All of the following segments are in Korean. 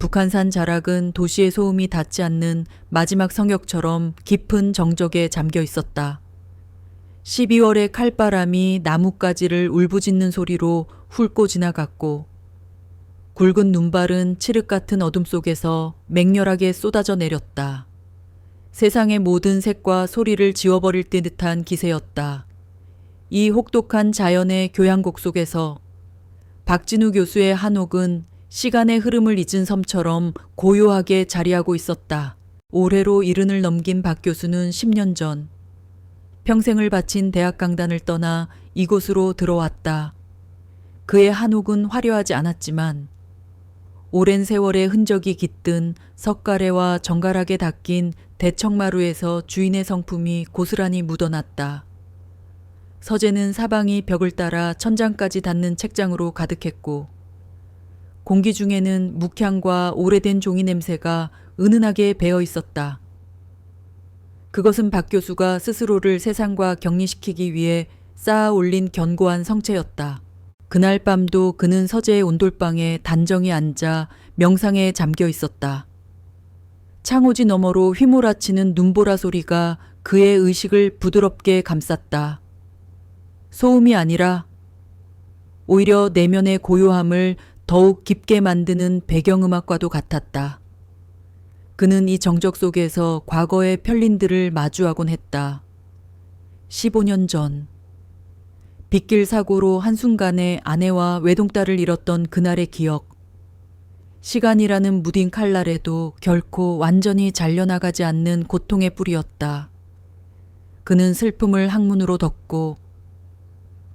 북한산 자락은 도시의 소음이 닿지 않는 마지막 성역처럼 깊은 정적에 잠겨 있었다. 12월의 칼바람이 나뭇가지를 울부짖는 소리로 훑고 지나갔고 굵은 눈발은 칠흑 같은 어둠 속에서 맹렬하게 쏟아져 내렸다. 세상의 모든 색과 소리를 지워버릴 듯한 기세였다. 이 혹독한 자연의 교향곡 속에서 박진우 교수의 한옥은 시간의 흐름을 잊은 섬처럼 고요하게 자리하고 있었다. 올해로 70을 넘긴 박 교수는 10년 전 평생을 바친 대학 강단을 떠나 이곳으로 들어왔다. 그의 한옥은 화려하지 않았지만 오랜 세월의 흔적이 깃든 석가래와 정갈하게 닦인 대청마루에서 주인의 성품이 고스란히 묻어났다. 서재는 사방이 벽을 따라 천장까지 닿는 책장으로 가득했고 공기 중에는 묵향과 오래된 종이 냄새가 은은하게 배어 있었다. 그것은 박 교수가 스스로를 세상과 격리시키기 위해 쌓아 올린 견고한 성체였다. 그날 밤도 그는 서재의 온돌방에 단정히 앉아 명상에 잠겨 있었다. 창호지 너머로 휘몰아치는 눈보라 소리가 그의 의식을 부드럽게 감쌌다. 소음이 아니라 오히려 내면의 고요함을 더욱 깊게 만드는 배경음악과도 같았다. 그는 이 정적 속에서 과거의 편린들을 마주하곤 했다. 15년 전 빗길 사고로 한순간에 아내와 외동딸을 잃었던 그날의 기억. 시간이라는 무딘 칼날에도 결코 완전히 잘려나가지 않는 고통의 뿌리였다. 그는 슬픔을 학문으로 덮고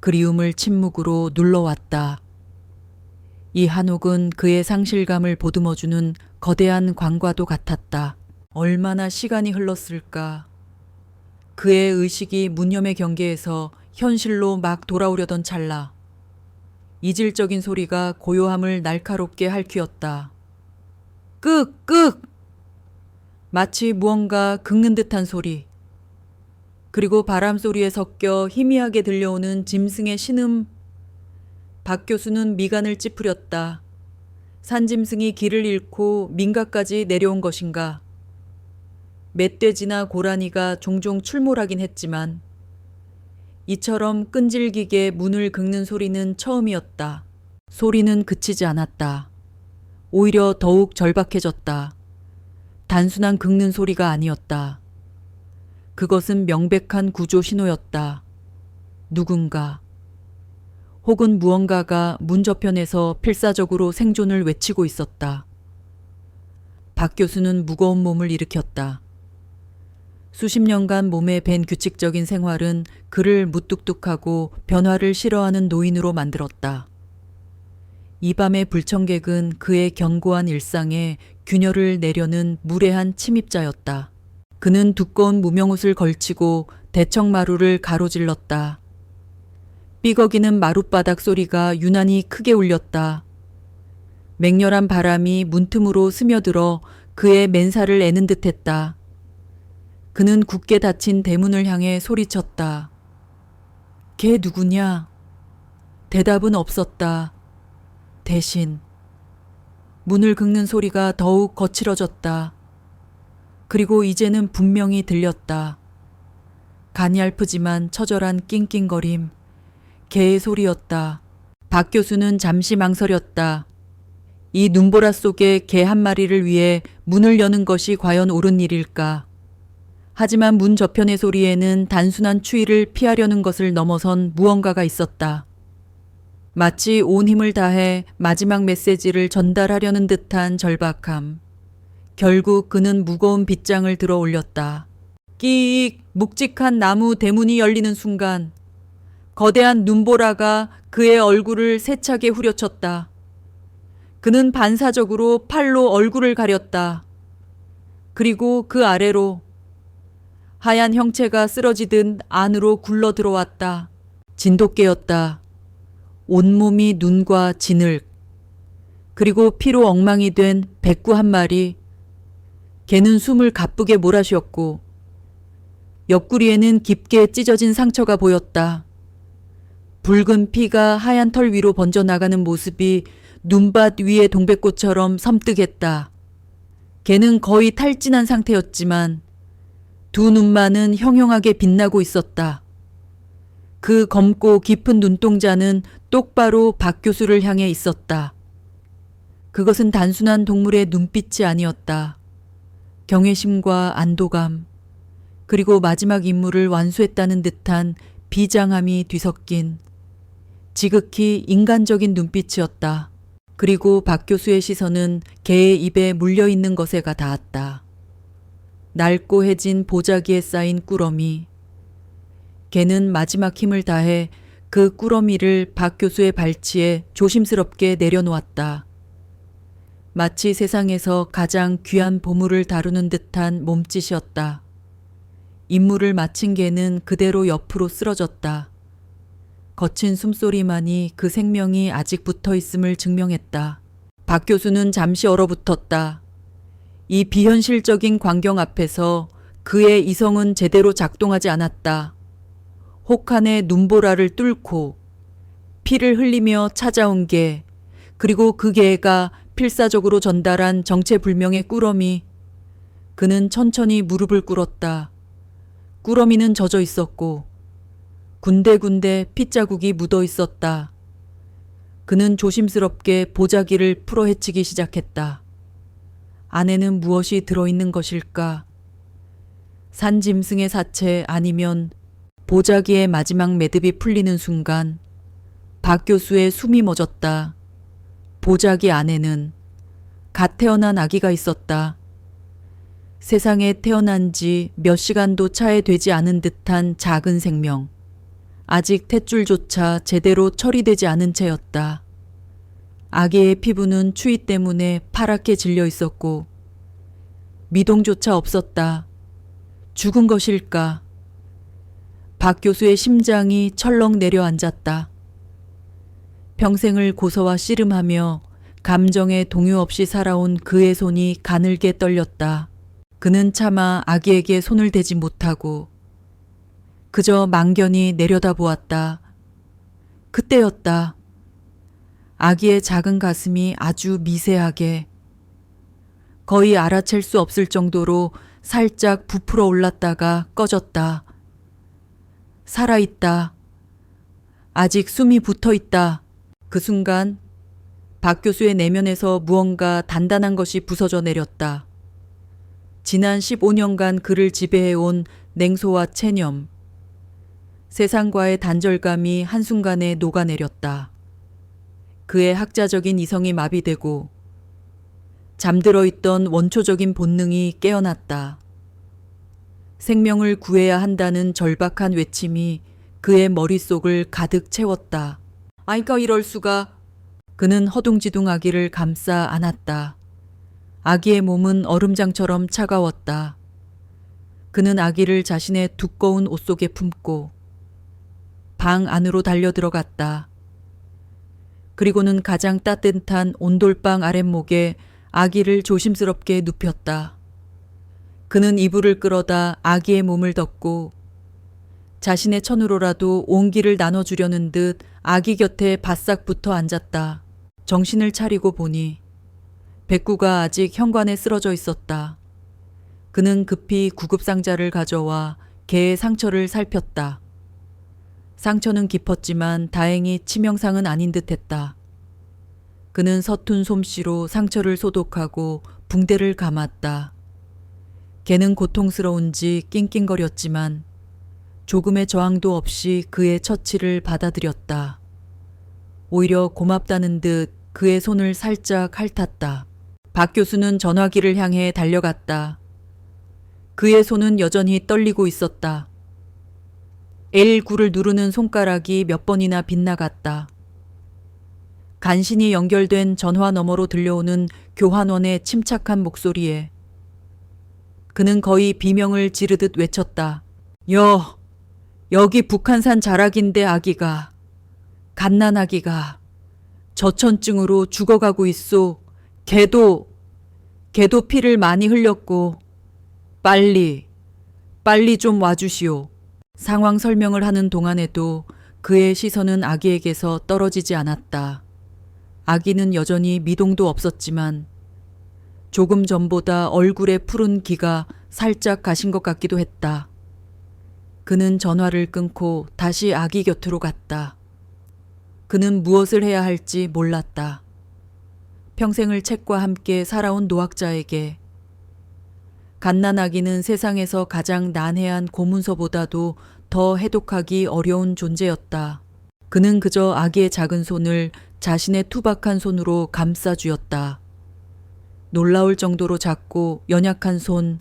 그리움을 침묵으로 눌러왔다. 이 한옥은 그의 상실감을 보듬어주는 거대한 광과도 같았다. 얼마나 시간이 흘렀을까. 그의 의식이 무념의 경계에서 현실로 막 돌아오려던 찰나. 이질적인 소리가 고요함을 날카롭게 핥히었다. 끄! 마치 무언가 긁는 듯한 소리. 그리고 바람 소리에 섞여 희미하게 들려오는 짐승의 신음. 박 교수는 미간을 찌푸렸다. 산짐승이 길을 잃고 민가까지 내려온 것인가. 멧돼지나 고라니가 종종 출몰하긴 했지만 이처럼 끈질기게 문을 긁는 소리는 처음이었다. 소리는 그치지 않았다. 오히려 더욱 절박해졌다. 단순한 긁는 소리가 아니었다. 그것은 명백한 구조 신호였다. 누군가 혹은 무언가가 문 저편에서 필사적으로 생존을 외치고 있었다. 박 교수는 무거운 몸을 일으켰다. 수십 년간 몸에 밴 규칙적인 생활은 그를 무뚝뚝하고 변화를 싫어하는 노인으로 만들었다. 이 밤의 불청객은 그의 견고한 일상에 균열을 내려는 무례한 침입자였다. 그는 두꺼운 무명옷을 걸치고 대청마루를 가로질렀다. 삐걱이는 마룻바닥 소리가 유난히 크게 울렸다. 맹렬한 바람이 문틈으로 스며들어 그의 맨살을 애는 듯했다. 그는 굳게 닫힌 대문을 향해 소리쳤다. 걔 누구냐? 대답은 없었다. 대신 문을 긁는 소리가 더욱 거칠어졌다. 그리고 이제는 분명히 들렸다. 가냘프지만 처절한 낑낑거림. 개의 소리였다. 박 교수는 잠시 망설였다. 이 눈보라 속에 개 한 마리를 위해 문을 여는 것이 과연 옳은 일일까? 하지만 문 저편의 소리에는 단순한 추위를 피하려는 것을 넘어선 무언가가 있었다. 마치 온 힘을 다해 마지막 메시지를 전달하려는 듯한 절박함. 결국 그는 무거운 빗장을 들어 올렸다. 끼익! 묵직한 나무 대문이 열리는 순간 거대한 눈보라가 그의 얼굴을 세차게 후려쳤다. 그는 반사적으로 팔로 얼굴을 가렸다. 그리고 그 아래로 하얀 형체가 쓰러지듯 안으로 굴러 들어왔다. 진돗개였다. 온몸이 눈과 진흙, 그리고 피로 엉망이 된 백구 한 마리. 개는 숨을 가쁘게 몰아쉬었고 옆구리에는 깊게 찢어진 상처가 보였다. 붉은 피가 하얀 털 위로 번져나가는 모습이 눈밭 위의 동백꽃처럼 섬뜩했다. 걔는 거의 탈진한 상태였지만 두 눈만은 형형하게 빛나고 있었다. 그 검고 깊은 눈동자는 똑바로 박 교수를 향해 있었다. 그것은 단순한 동물의 눈빛이 아니었다. 경외심과 안도감, 그리고 마지막 임무를 완수했다는 듯한 비장함이 뒤섞인 지극히 인간적인 눈빛이었다. 그리고 박 교수의 시선은 개의 입에 물려있는 것에가 닿았다. 낡고해진 보자기에 쌓인 꾸러미. 개는 마지막 힘을 다해 그 꾸러미를 박 교수의 발치에 조심스럽게 내려놓았다. 마치 세상에서 가장 귀한 보물을 다루는 듯한 몸짓이었다. 임무를 마친 개는 그대로 옆으로 쓰러졌다. 거친 숨소리만이 그 생명이 아직 붙어 있음을 증명했다. 박 교수는 잠시 얼어붙었다. 이 비현실적인 광경 앞에서 그의 이성은 제대로 작동하지 않았다. 혹한의 눈보라를 뚫고 피를 흘리며 찾아온 개, 그리고 그 개가 필사적으로 전달한 정체불명의 꾸러미. 그는 천천히 무릎을 꿇었다. 꾸러미는 젖어 있었고 군데군데 핏자국이 묻어 있었다. 그는 조심스럽게 보자기를 풀어헤치기 시작했다. 안에는 무엇이 들어있는 것일까? 산짐승의 사체 아니면 보자기의 마지막 매듭이 풀리는 순간 박 교수의 숨이 멎었다. 보자기 안에는 갓 태어난 아기가 있었다. 세상에 태어난 지 몇 시간도 차에 되지 않은 듯한 작은 생명. 아직 탯줄조차 제대로 처리되지 않은 채였다. 아기의 피부는 추위 때문에 파랗게 질려 있었고 미동조차 없었다. 죽은 것일까? 박 교수의 심장이 철렁 내려앉았다. 평생을 고서와 씨름하며 감정에 동요 없이 살아온 그의 손이 가늘게 떨렸다. 그는 차마 아기에게 손을 대지 못하고 그저 망견히 내려다보았다. 그때였다. 아기의 작은 가슴이 아주 미세하게, 거의 알아챌 수 없을 정도로 살짝 부풀어 올랐다가 꺼졌다. 살아있다. 아직 숨이 붙어있다. 그 순간 박 교수의 내면에서 무언가 단단한 것이 부서져 내렸다. 지난 15년간 그를 지배해온 냉소와 체념, 세상과의 단절감이 한순간에 녹아내렸다. 그의 학자적인 이성이 마비되고 잠들어 있던 원초적인 본능이 깨어났다. 생명을 구해야 한다는 절박한 외침이 그의 머릿속을 가득 채웠다. 아이가 이럴 수가. 그는 허둥지둥 아기를 감싸 안았다. 아기의 몸은 얼음장처럼 차가웠다. 그는 아기를 자신의 두꺼운 옷 속에 품고 방 안으로 달려 들어갔다. 그리고는 가장 따뜻한 온돌방 아랫목에 아기를 조심스럽게 눕혔다. 그는 이불을 끌어다 아기의 몸을 덮고 자신의 천으로라도 온기를 나눠주려는 듯 아기 곁에 바싹 붙어 앉았다. 정신을 차리고 보니 백구가 아직 현관에 쓰러져 있었다. 그는 급히 구급상자를 가져와 개의 상처를 살폈다. 상처는 깊었지만 다행히 치명상은 아닌 듯했다. 그는 서툰 솜씨로 상처를 소독하고 붕대를 감았다. 개는 고통스러운지 낑낑거렸지만 조금의 저항도 없이 그의 처치를 받아들였다. 오히려 고맙다는 듯 그의 손을 살짝 핥았다. 박 교수는 전화기를 향해 달려갔다. 그의 손은 여전히 떨리고 있었다. L9를 누르는 손가락이 몇 번이나 빗나갔다. 간신히 연결된 전화 너머로 들려오는 교환원의 침착한 목소리에 그는 거의 비명을 지르듯 외쳤다. 여기 북한산 자락인데 아기가, 갓난아기가 저천증으로 죽어가고 있소. 걔도 피를 많이 흘렸고 빨리 좀 와주시오. 상황 설명을 하는 동안에도 그의 시선은 아기에게서 떨어지지 않았다. 아기는 여전히 미동도 없었지만 조금 전보다 얼굴에 푸른 기가 살짝 가신 것 같기도 했다. 그는 전화를 끊고 다시 아기 곁으로 갔다. 그는 무엇을 해야 할지 몰랐다. 평생을 책과 함께 살아온 노학자에게 갓난아기는 세상에서 가장 난해한 고문서보다도 더 해독하기 어려운 존재였다. 그는 그저 아기의 작은 손을 자신의 투박한 손으로 감싸 쥐었다. 놀라울 정도로 작고 연약한 손,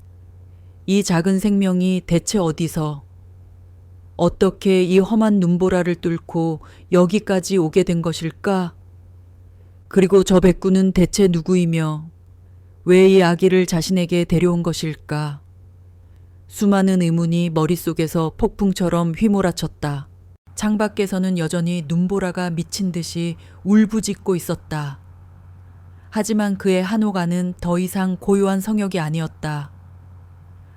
이 작은 생명이 대체 어디서, 어떻게 이 험한 눈보라를 뚫고 여기까지 오게 된 것일까? 그리고 저 백구는 대체 누구이며 왜 이 아기를 자신에게 데려온 것일까? 수많은 의문이 머릿속에서 폭풍처럼 휘몰아쳤다. 창밖에서는 여전히 눈보라가 미친 듯이 울부짖고 있었다. 하지만 그의 한옥안은 더 이상 고요한 성역이 아니었다.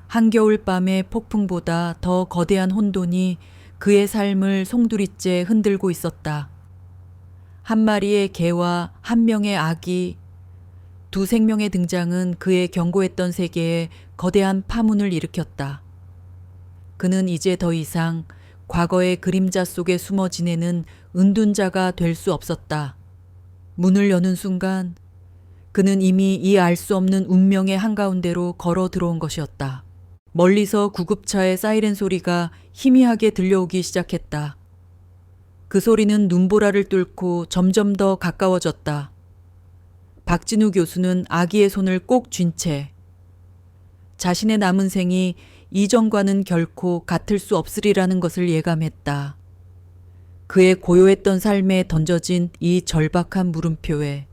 한겨울 밤의 폭풍보다 더 거대한 혼돈이 그의 삶을 송두리째 흔들고 있었다. 한 마리의 개와 한 명의 아기, 두 생명의 등장은 그의 견고했던 세계에 거대한 파문을 일으켰다. 그는 이제 더 이상 과거의 그림자 속에 숨어 지내는 은둔자가 될 수 없었다. 문을 여는 순간 그는 이미 이 알 수 없는 운명의 한가운데로 걸어 들어온 것이었다. 멀리서 구급차의 사이렌 소리가 희미하게 들려오기 시작했다. 그 소리는 눈보라를 뚫고 점점 더 가까워졌다. 박진우 교수는 아기의 손을 꼭 쥔 채 자신의 남은 생이 이전과는 결코 같을 수 없으리라는 것을 예감했다. 그의 고요했던 삶에 던져진 이 절박한 물음표에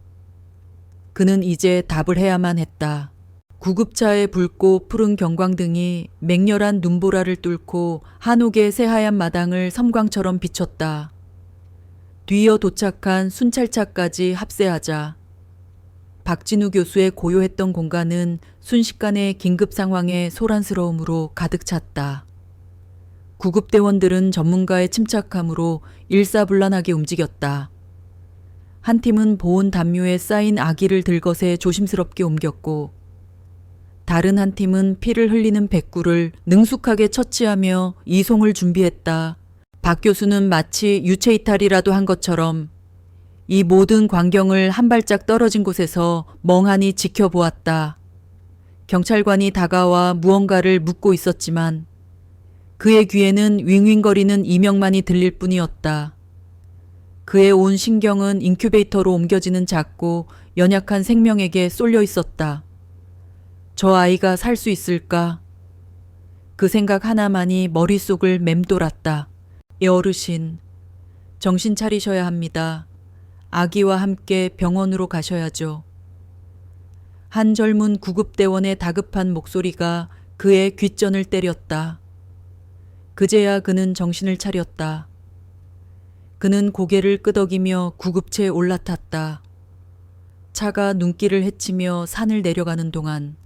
그는 이제 답을 해야만 했다. 구급차의 붉고 푸른 경광등이 맹렬한 눈보라를 뚫고 한옥의 새하얀 마당을 섬광처럼 비췄다. 뒤이어 도착한 순찰차까지 합세하자 박진우 교수의 고요했던 공간은 순식간에 긴급 상황의 소란스러움으로 가득 찼다. 구급대원들은 전문가의 침착함으로 일사불란하게 움직였다. 한 팀은 보온 담요에 쌓인 아기를 들것에 조심스럽게 옮겼고 다른 한 팀은 피를 흘리는 백구를 능숙하게 처치하며 이송을 준비했다. 박 교수는 마치 유체 이탈이라도 한 것처럼 이 모든 광경을 한 발짝 떨어진 곳에서 멍하니 지켜보았다. 경찰관이 다가와 무언가를 묻고 있었지만 그의 귀에는 윙윙거리는 이명만이 들릴 뿐이었다. 그의 온 신경은 인큐베이터로 옮겨지는 작고 연약한 생명에게 쏠려 있었다. 저 아이가 살 수 있을까? 그 생각 하나만이 머릿속을 맴돌았다. 어르신, 정신 차리셔야 합니다. 아기와 함께 병원으로 가셔야죠. 한 젊은 구급대원의 다급한 목소리가 그의 귓전을 때렸다. 그제야 그는 정신을 차렸다. 그는 고개를 끄덕이며 구급체에 올라탔다. 차가 눈길을 헤치며 산을 내려가는 동안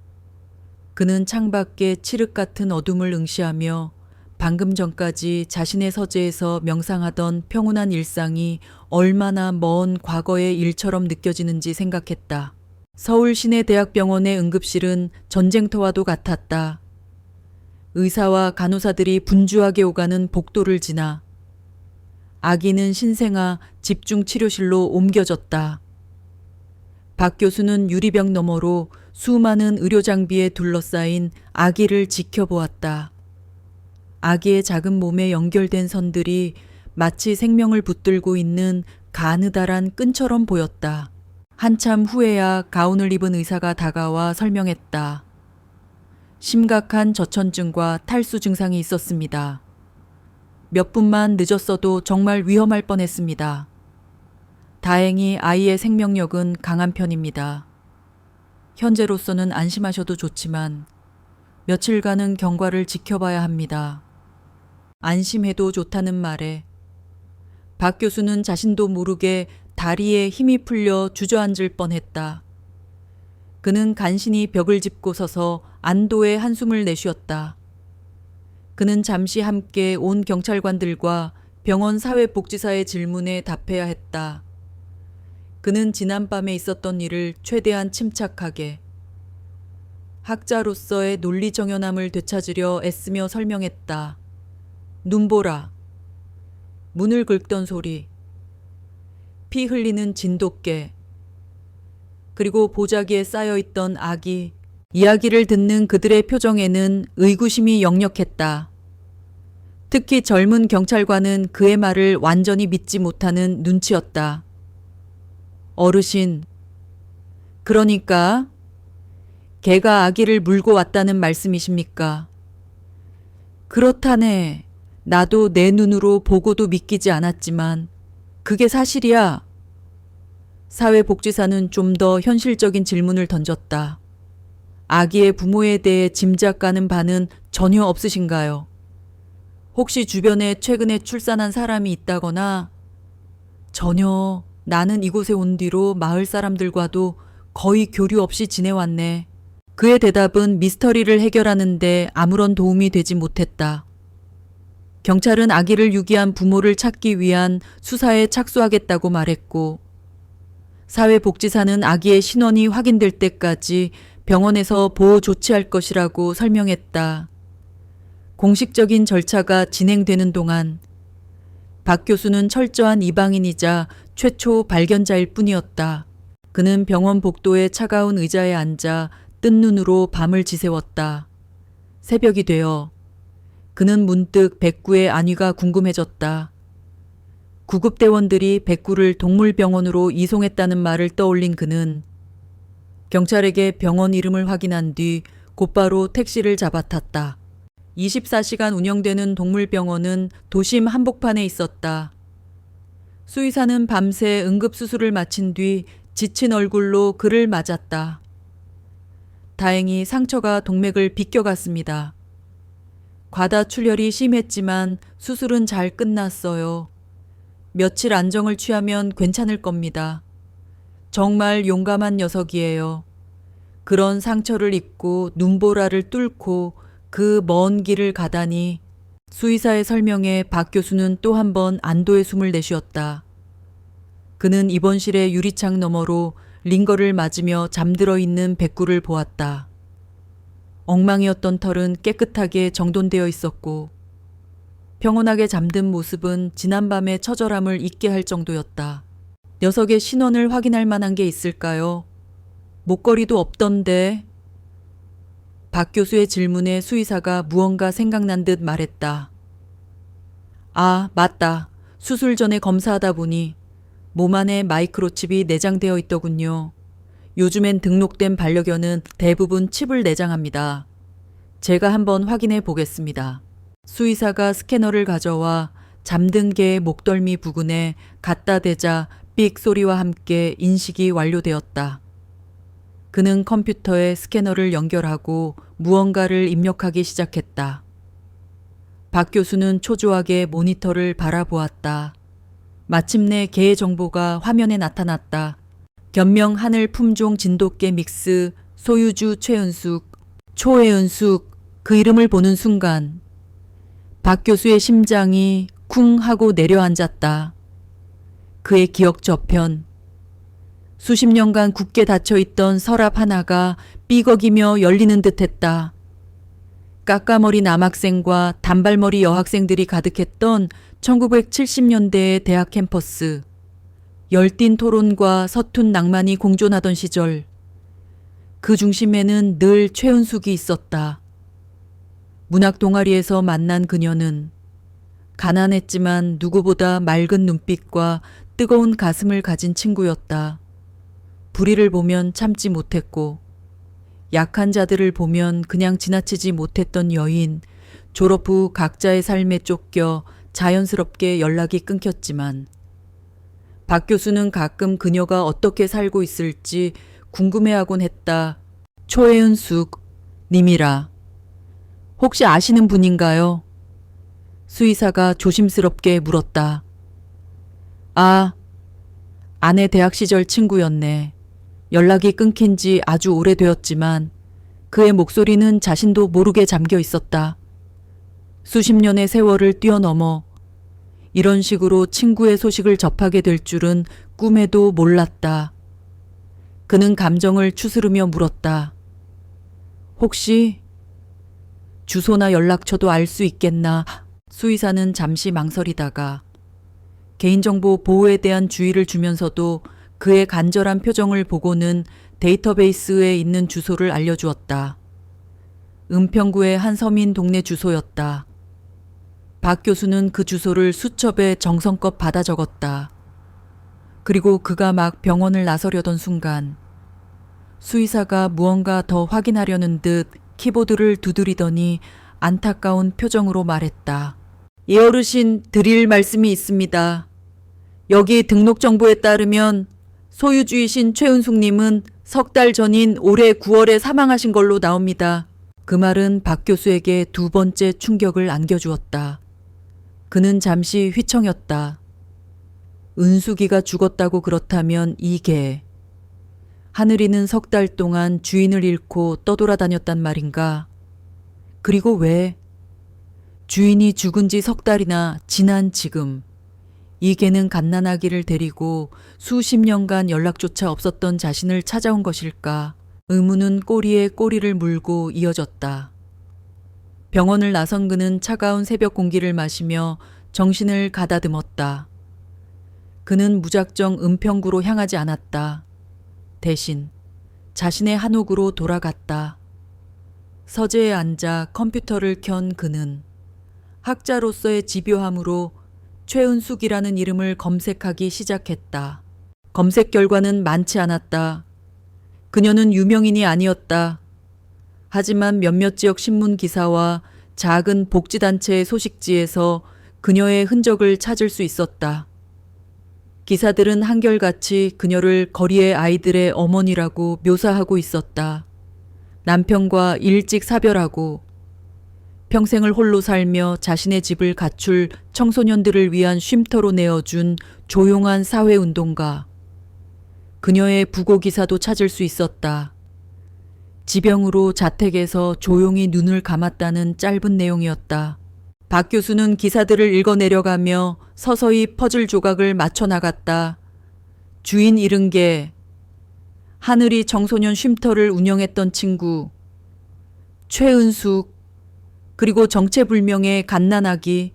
그는 창밖에 칠흑 같은 어둠을 응시하며 방금 전까지 자신의 서재에서 명상하던 평온한 일상이 얼마나 먼 과거의 일처럼 느껴지는지 생각했다. 서울 시내대학병원의 응급실은 전쟁터와도 같았다. 의사와 간호사들이 분주하게 오가는 복도를 지나 아기는 신생아 집중치료실로 옮겨졌다. 박 교수는 유리병 너머로 수많은 의료장비에 둘러싸인 아기를 지켜보았다. 아기의 작은 몸에 연결된 선들이 마치 생명을 붙들고 있는 가느다란 끈처럼 보였다. 한참 후에야 가운을 입은 의사가 다가와 설명했다. 심각한 저천증과 탈수 증상이 있었습니다. 몇 분만 늦었어도 정말 위험할 뻔했습니다. 다행히 아이의 생명력은 강한 편입니다. 현재로서는 안심하셔도 좋지만 며칠간은 경과를 지켜봐야 합니다. 안심해도 좋다는 말에 박 교수는 자신도 모르게 다리에 힘이 풀려 주저앉을 뻔했다. 그는 간신히 벽을 짚고 서서 안도의 한숨을 내쉬었다. 그는 잠시 함께 온 경찰관들과 병원 사회복지사의 질문에 답해야 했다. 그는 지난밤에 있었던 일을 최대한 침착하게, 학자로서의 논리 정연함을 되찾으려 애쓰며 설명했다. 눈보라. 문을 긁던 소리. 피 흘리는 진돗개. 그리고 보자기에 쌓여있던 아기. 이야기를 듣는 그들의 표정에는 의구심이 역력했다. 특히 젊은 경찰관은 그의 말을 완전히 믿지 못하는 눈치였다. 어르신. 그러니까 개가 아기를 물고 왔다는 말씀이십니까? 그렇다네. 나도 내 눈으로 보고도 믿기지 않았지만 그게 사실이야. 사회복지사는 좀 더 현실적인 질문을 던졌다. 아기의 부모에 대해 짐작가는 바는 전혀 없으신가요? 혹시 주변에 최근에 출산한 사람이 있다거나? 전혀. 나는 이곳에 온 뒤로 마을 사람들과도 거의 교류 없이 지내왔네. 그의 대답은 미스터리를 해결하는데 아무런 도움이 되지 못했다. 경찰은 아기를 유기한 부모를 찾기 위한 수사에 착수하겠다고 말했고, 사회복지사는 아기의 신원이 확인될 때까지 병원에서 보호 조치할 것이라고 설명했다. 공식적인 절차가 진행되는 동안 박 교수는 철저한 이방인이자 최초 발견자일 뿐이었다. 그는 병원 복도의 차가운 의자에 앉아 뜬 눈으로 밤을 지새웠다. 새벽이 되어 그는 문득 백구의 안위가 궁금해졌다. 구급대원들이 백구를 동물병원으로 이송했다는 말을 떠올린 그는 경찰에게 병원 이름을 확인한 뒤 곧바로 택시를 잡아탔다. 24시간 운영되는 동물병원은 도심 한복판에 있었다. 수의사는 밤새 응급수술을 마친 뒤 지친 얼굴로 그를 맞았다. 다행히 상처가 동맥을 비껴갔습니다. 과다출혈이 심했지만 수술은 잘 끝났어요. 며칠 안정을 취하면 괜찮을 겁니다. 정말 용감한 녀석이에요. 그런 상처를 입고 눈보라를 뚫고 그 먼 길을 가다니. 수의사의 설명에 박 교수는 또 한 번 안도의 숨을 내쉬었다. 그는 입원실의 유리창 너머로 링거를 맞으며 잠들어 있는 백구를 보았다. 엉망이었던 털은 깨끗하게 정돈되어 있었고 평온하게 잠든 모습은 지난밤의 처절함을 잊게 할 정도였다. 녀석의 신원을 확인할 만한 게 있을까요? 목걸이도 없던데. 박 교수의 질문에 수의사가 무언가 생각난 듯 말했다. 아, 맞다. 수술 전에 검사하다 보니 몸 안에 마이크로칩이 내장되어 있더군요. 요즘엔 등록된 반려견은 대부분 칩을 내장합니다. 제가 한번 확인해 보겠습니다. 수의사가 스캐너를 가져와 잠든 개의 목덜미 부근에 갖다 대자 삑 소리와 함께 인식이 완료되었다. 그는 컴퓨터에 스캐너를 연결하고 무언가를 입력하기 시작했다. 박 교수는 초조하게 모니터를 바라보았다. 마침내 개의 정보가 화면에 나타났다. 견명 하늘 품종 진돗개 믹스 소유주 최은숙, 초혜은숙. 그 이름을 보는 순간 박 교수의 심장이 쿵 하고 내려앉았다. 그의 기억 저편. 수십 년간 굳게 닫혀있던 서랍 하나가 삐걱이며 열리는 듯했다. 까까머리 남학생과 단발머리 여학생들이 가득했던 1970년대의 대학 캠퍼스. 열띤 토론과 서툰 낭만이 공존하던 시절. 그 중심에는 늘 최은숙이 있었다. 문학 동아리에서 만난 그녀는 가난했지만 누구보다 맑은 눈빛과 뜨거운 가슴을 가진 친구였다. 불의를 보면 참지 못했고 약한 자들을 보면 그냥 지나치지 못했던 여인. 졸업 후 각자의 삶에 쫓겨 자연스럽게 연락이 끊겼지만 박 교수는 가끔 그녀가 어떻게 살고 있을지 궁금해하곤 했다. 초혜은숙 님이라. 혹시 아시는 분인가요? 수의사가 조심스럽게 물었다. 아, 아내 대학 시절 친구였네. 연락이 끊긴 지 아주 오래되었지만 그의 목소리는 자신도 모르게 잠겨 있었다. 수십 년의 세월을 뛰어넘어 이런 식으로 친구의 소식을 접하게 될 줄은 꿈에도 몰랐다. 그는 감정을 추스르며 물었다. 혹시 주소나 연락처도 알 수 있겠나? 수의사는 잠시 망설이다가 개인정보 보호에 대한 주의를 주면서도 그의 간절한 표정을 보고는 데이터베이스에 있는 주소를 알려주었다. 은평구의 한 서민 동네 주소였다. 박 교수는 그 주소를 수첩에 정성껏 받아 적었다. 그리고 그가 막 병원을 나서려던 순간 수의사가 무언가 더 확인하려는 듯 키보드를 두드리더니 안타까운 표정으로 말했다. 예 어르신, 드릴 말씀이 있습니다. 여기 등록 정보에 따르면 소유주이신 최은숙님은 석 달 전인 올해 9월에 사망하신 걸로 나옵니다. 그 말은 박 교수에게 두 번째 충격을 안겨주었다. 그는 잠시 휘청였다. 은숙이가 죽었다고 그렇다면 이게 하늘이는 석 달 동안 주인을 잃고 떠돌아다녔단 말인가? 그리고 왜? 주인이 죽은 지 석 달이나 지난 지금 이 개는 갓난아기를 데리고 수십 년간 연락조차 없었던 자신을 찾아온 것일까? 의문은 꼬리에 꼬리를 물고 이어졌다. 병원을 나선 그는 차가운 새벽 공기를 마시며 정신을 가다듬었다. 그는 무작정 은평구로 향하지 않았다. 대신 자신의 한옥으로 돌아갔다. 서재에 앉아 컴퓨터를 켠 그는 학자로서의 집요함으로 최은숙이라는 이름을 검색하기 시작했다. 검색 결과는 많지 않았다. 그녀는 유명인이 아니었다. 하지만 몇몇 지역 신문 기사와 작은 복지단체의 소식지에서 그녀의 흔적을 찾을 수 있었다. 기사들은 한결같이 그녀를 거리의 아이들의 어머니라고 묘사하고 있었다. 남편과 일찍 사별하고 평생을 홀로 살며 자신의 집을 갖출 청소년들을 위한 쉼터로 내어준 조용한 사회운동가. 그녀의 부고 기사도 찾을 수 있었다. 지병으로 자택에서 조용히 눈을 감았다는 짧은 내용이었다. 박 교수는 기사들을 읽어내려가며 서서히 퍼즐 조각을 맞춰 나갔다. 주인 잃은 개, 하늘이 청소년 쉼터를 운영했던 친구, 최은숙, 그리고 정체불명의 갓난아기.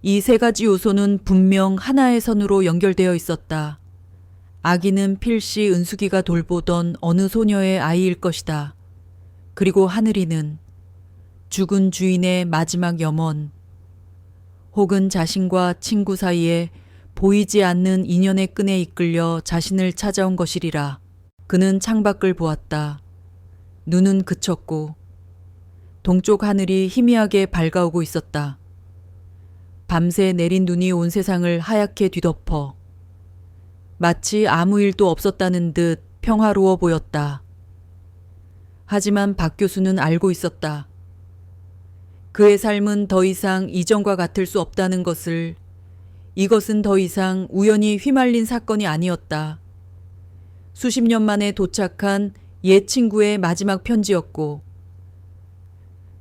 이 세 가지 요소는 분명 하나의 선으로 연결되어 있었다. 아기는 필시 은숙이가 돌보던 어느 소녀의 아이일 것이다. 그리고 하늘이는 죽은 주인의 마지막 염원, 혹은 자신과 친구 사이에 보이지 않는 인연의 끈에 이끌려 자신을 찾아온 것이리라. 그는 창밖을 보았다. 눈은 그쳤고 동쪽 하늘이 희미하게 밝아오고 있었다. 밤새 내린 눈이 온 세상을 하얗게 뒤덮어 마치 아무 일도 없었다는 듯 평화로워 보였다. 하지만 박 교수는 알고 있었다. 그의 삶은 더 이상 이전과 같을 수 없다는 것을. 이것은 더 이상 우연히 휘말린 사건이 아니었다. 수십 년 만에 도착한 옛 친구의 마지막 편지였고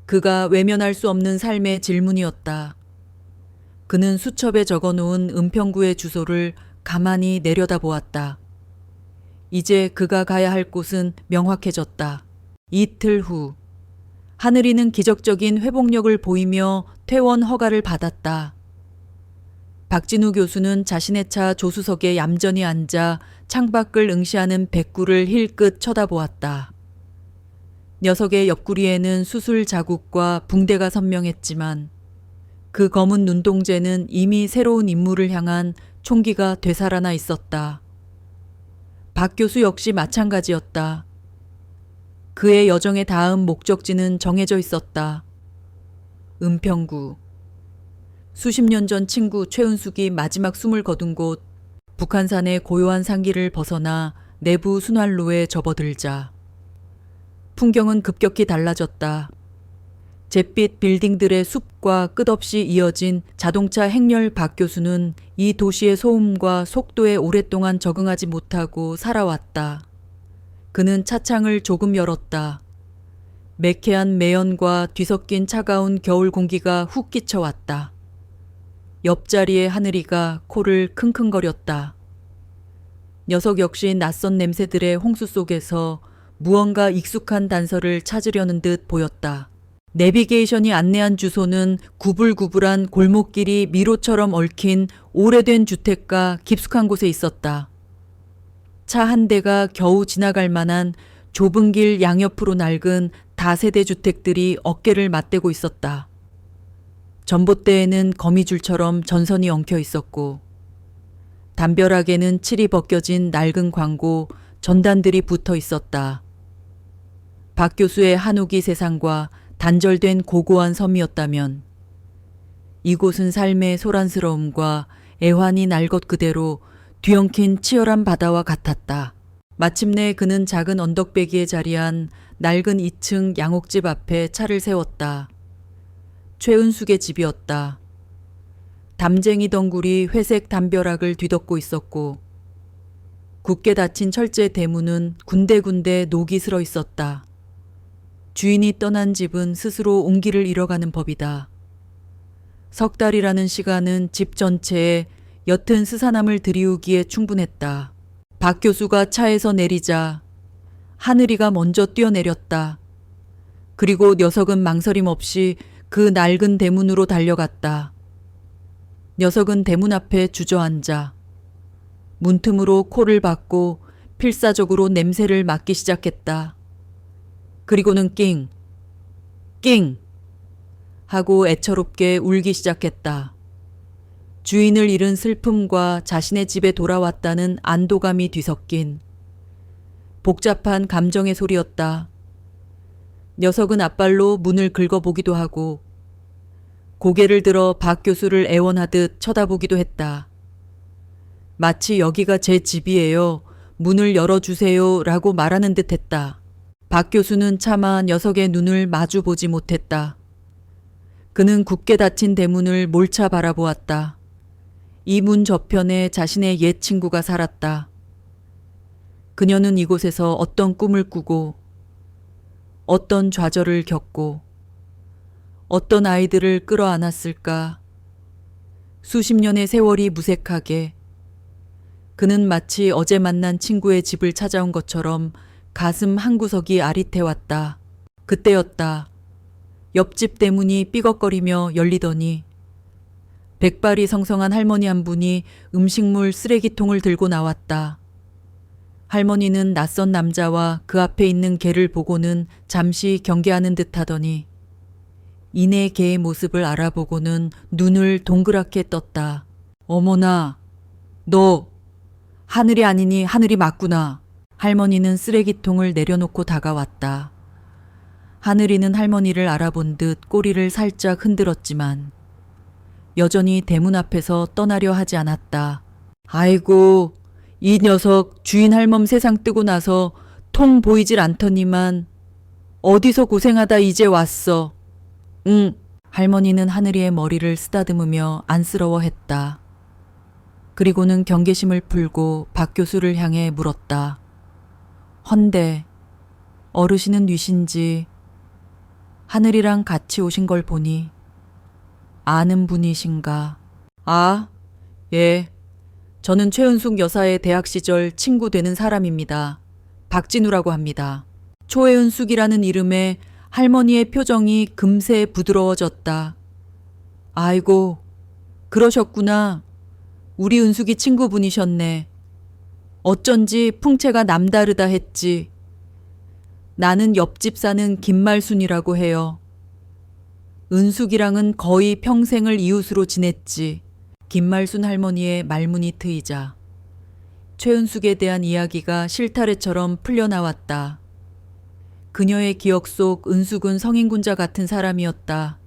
그가 외면할 수 없는 삶의 질문이었다. 그는 수첩에 적어놓은 은평구의 주소를 가만히 내려다보았다. 이제 그가 가야 할 곳은 명확해졌다. 이틀 후 하늘이는 기적적인 회복력을 보이며 퇴원 허가를 받았다. 박진우 교수는 자신의 차 조수석에 얌전히 앉아 창밖을 응시하는 백구를 힐끗 쳐다보았다. 녀석의 옆구리에는 수술 자국과 붕대가 선명했지만 그 검은 눈동자는 이미 새로운 임무를 향한 총기가 되살아나 있었다. 박 교수 역시 마찬가지였다. 그의 여정의 다음 목적지는 정해져 있었다. 은평구. 수십 년 전 친구 최은숙이 마지막 숨을 거둔 곳, 북한산의 고요한 상기를 벗어나 내부 순환로에 접어들자. 풍경은 급격히 달라졌다. 잿빛 빌딩들의 숲과 끝없이 이어진 자동차 행렬. 박 교수는 이 도시의 소음과 속도에 오랫동안 적응하지 못하고 살아왔다. 그는 차창을 조금 열었다. 매캐한 매연과 뒤섞인 차가운 겨울 공기가 훅 끼쳐왔다. 옆자리의 하늘이가 코를 킁킁거렸다. 녀석 역시 낯선 냄새들의 홍수 속에서 무언가 익숙한 단서를 찾으려는 듯 보였다. 내비게이션이 안내한 주소는 구불구불한 골목길이 미로처럼 얽힌 오래된 주택가 깊숙한 곳에 있었다. 차 한 대가 겨우 지나갈 만한 좁은 길 양옆으로 낡은 다세대 주택들이 어깨를 맞대고 있었다. 전봇대에는 거미줄처럼 전선이 엉켜 있었고 담벼락에는 칠이 벗겨진 낡은 광고, 전단들이 붙어 있었다. 박 교수의 한옥이 세상과 단절된 고고한 섬이었다면 이곳은 삶의 소란스러움과 애환이 날 것 그대로 뒤엉킨 치열한 바다와 같았다. 마침내 그는 작은 언덕배기에 자리한 낡은 2층 양옥집 앞에 차를 세웠다. 최은숙의 집이었다. 담쟁이 덩굴이 회색 담벼락을 뒤덮고 있었고 굳게 닫힌 철제 대문은 군데군데 녹이 슬어 있었다. 주인이 떠난 집은 스스로 온기를 잃어가는 법이다. 석 달이라는 시간은 집 전체에 옅은 스산함을 들이우기에 충분했다. 박 교수가 차에서 내리자 하늘이가 먼저 뛰어내렸다. 그리고 녀석은 망설임 없이 그 낡은 대문으로 달려갔다. 녀석은 대문 앞에 주저앉아 문틈으로 코를 박고 필사적으로 냄새를 맡기 시작했다. 그리고는 낑, 낑 하고 애처롭게 울기 시작했다. 주인을 잃은 슬픔과 자신의 집에 돌아왔다는 안도감이 뒤섞인 복잡한 감정의 소리였다. 녀석은 앞발로 문을 긁어보기도 하고 고개를 들어 박 교수를 애원하듯 쳐다보기도 했다. 마치 여기가 제 집이에요. 문을 열어주세요. 라고 말하는 듯 했다. 박 교수는 차마 녀석의 눈을 마주 보지 못했다. 그는 굳게 닫힌 대문을 몰차 바라보았다. 이 문 저편에 자신의 옛 친구가 살았다. 그녀는 이곳에서 어떤 꿈을 꾸고 어떤 좌절을 겪고 어떤 아이들을 끌어안았을까. 수십 년의 세월이 무색하게 그는 마치 어제 만난 친구의 집을 찾아온 것처럼 가슴 한구석이 아릿해왔다. 그때였다. 옆집 대문이 삐걱거리며 열리더니 백발이 성성한 할머니 한 분이 음식물 쓰레기통을 들고 나왔다. 할머니는 낯선 남자와 그 앞에 있는 개를 보고는 잠시 경계하는 듯 하더니 이내 개의 모습을 알아보고는 눈을 동그랗게 떴다. 어머나, 너 하늘이 아니니 하늘이 맞구나. 할머니는 쓰레기통을 내려놓고 다가왔다. 하늘이는 할머니를 알아본 듯 꼬리를 살짝 흔들었지만 여전히 대문 앞에서 떠나려 하지 않았다. 아이고, 이 녀석 주인 할멈 세상 뜨고 나서 통 보이질 않더니만 어디서 고생하다 이제 왔어. 응. 할머니는 하늘이의 머리를 쓰다듬으며 안쓰러워했다. 그리고는 경계심을 풀고 박 교수를 향해 물었다. 헌데 어르신은 뉘신지 하늘이랑 같이 오신 걸 보니 아는 분이신가? 아, 예. 저는 최은숙 여사의 대학 시절 친구 되는 사람입니다. 박진우라고 합니다. 초은숙이라는 이름에 할머니의 표정이 금세 부드러워졌다. 아이고, 그러셨구나. 우리 은숙이 친구분이셨네. 어쩐지 풍채가 남다르다 했지. 나는 옆집 사는 김말순이라고 해요. 은숙이랑은 거의 평생을 이웃으로 지냈지. 김말순 할머니의 말문이 트이자 최은숙에 대한 이야기가 실타래처럼 풀려나왔다. 그녀의 기억 속 은숙은 성인군자 같은 사람이었다.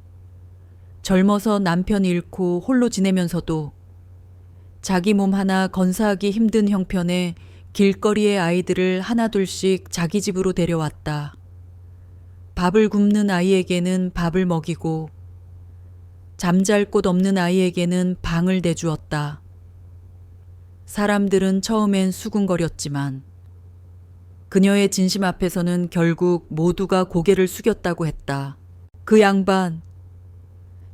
젊어서 남편 잃고 홀로 지내면서도 자기 몸 하나 건사하기 힘든 형편에 길거리의 아이들을 하나둘씩 자기 집으로 데려왔다. 밥을 굶는 아이에게는 밥을 먹이고 잠잘 곳 없는 아이에게는 방을 내주었다. 사람들은 처음엔 수군거렸지만 그녀의 진심 앞에서는 결국 모두가 고개를 숙였다고 했다. 그 양반,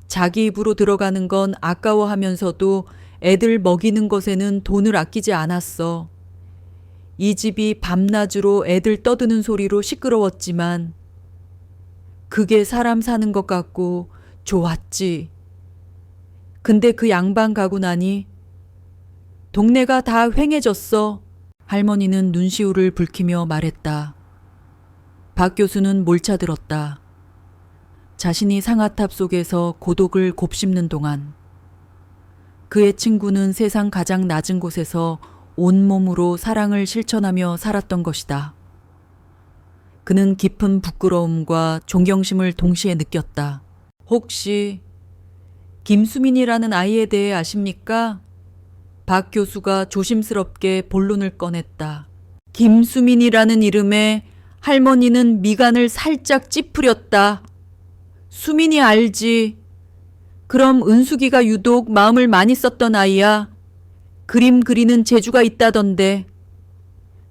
자기 입으로 들어가는 건 아까워하면서도 애들 먹이는 것에는 돈을 아끼지 않았어. 이 집이 밤낮으로 애들 떠드는 소리로 시끄러웠지만 그게 사람 사는 것 같고 좋았지. 근데 그 양반 가고 나니 동네가 다 휑해졌어. 할머니는 눈시울을 붉히며 말했다. 박 교수는 몰차들었다. 자신이 상아탑 속에서 고독을 곱씹는 동안 그의 친구는 세상 가장 낮은 곳에서 온몸으로 사랑을 실천하며 살았던 것이다. 그는 깊은 부끄러움과 존경심을 동시에 느꼈다. 혹시 김수민이라는 아이에 대해 아십니까? 박 교수가 조심스럽게 본론을 꺼냈다. 김수민이라는 이름에 할머니는 미간을 살짝 찌푸렸다. 수민이 알지. 그럼 은숙이가 유독 마음을 많이 썼던 아이야. 그림 그리는 재주가 있다던데.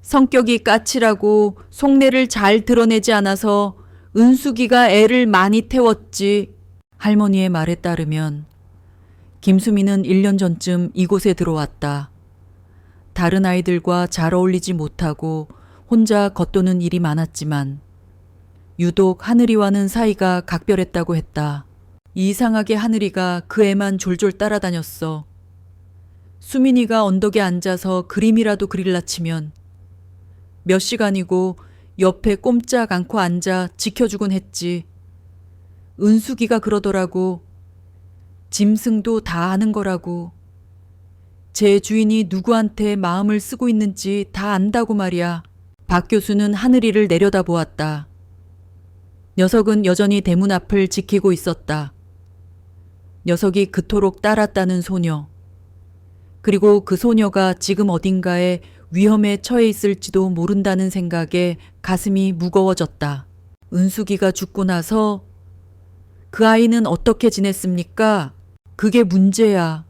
성격이 까칠하고 속내를 잘 드러내지 않아서 은숙이가 애를 많이 태웠지. 할머니의 말에 따르면 김수민은 1년 전쯤 이곳에 들어왔다. 다른 아이들과 잘 어울리지 못하고 혼자 겉도는 일이 많았지만 유독 하늘이와는 사이가 각별했다고 했다. 이상하게 하늘이가 그 애만 졸졸 따라다녔어. 수민이가 언덕에 앉아서 그림이라도 그릴라 치면 몇 시간이고 옆에 꼼짝 않고 앉아 지켜주곤 했지. 은숙이가 그러더라고. 짐승도 다 아는 거라고. 제 주인이 누구한테 마음을 쓰고 있는지 다 안다고 말이야. 박 교수는 하늘이를 내려다보았다. 녀석은 여전히 대문 앞을 지키고 있었다. 녀석이 그토록 따랐다는 소녀. 그리고 그 소녀가 지금 어딘가에 위험에 처해 있을지도 모른다는 생각에 가슴이 무거워졌다. 은숙이가 죽고 나서 그 아이는 어떻게 지냈습니까? 그게 문제야.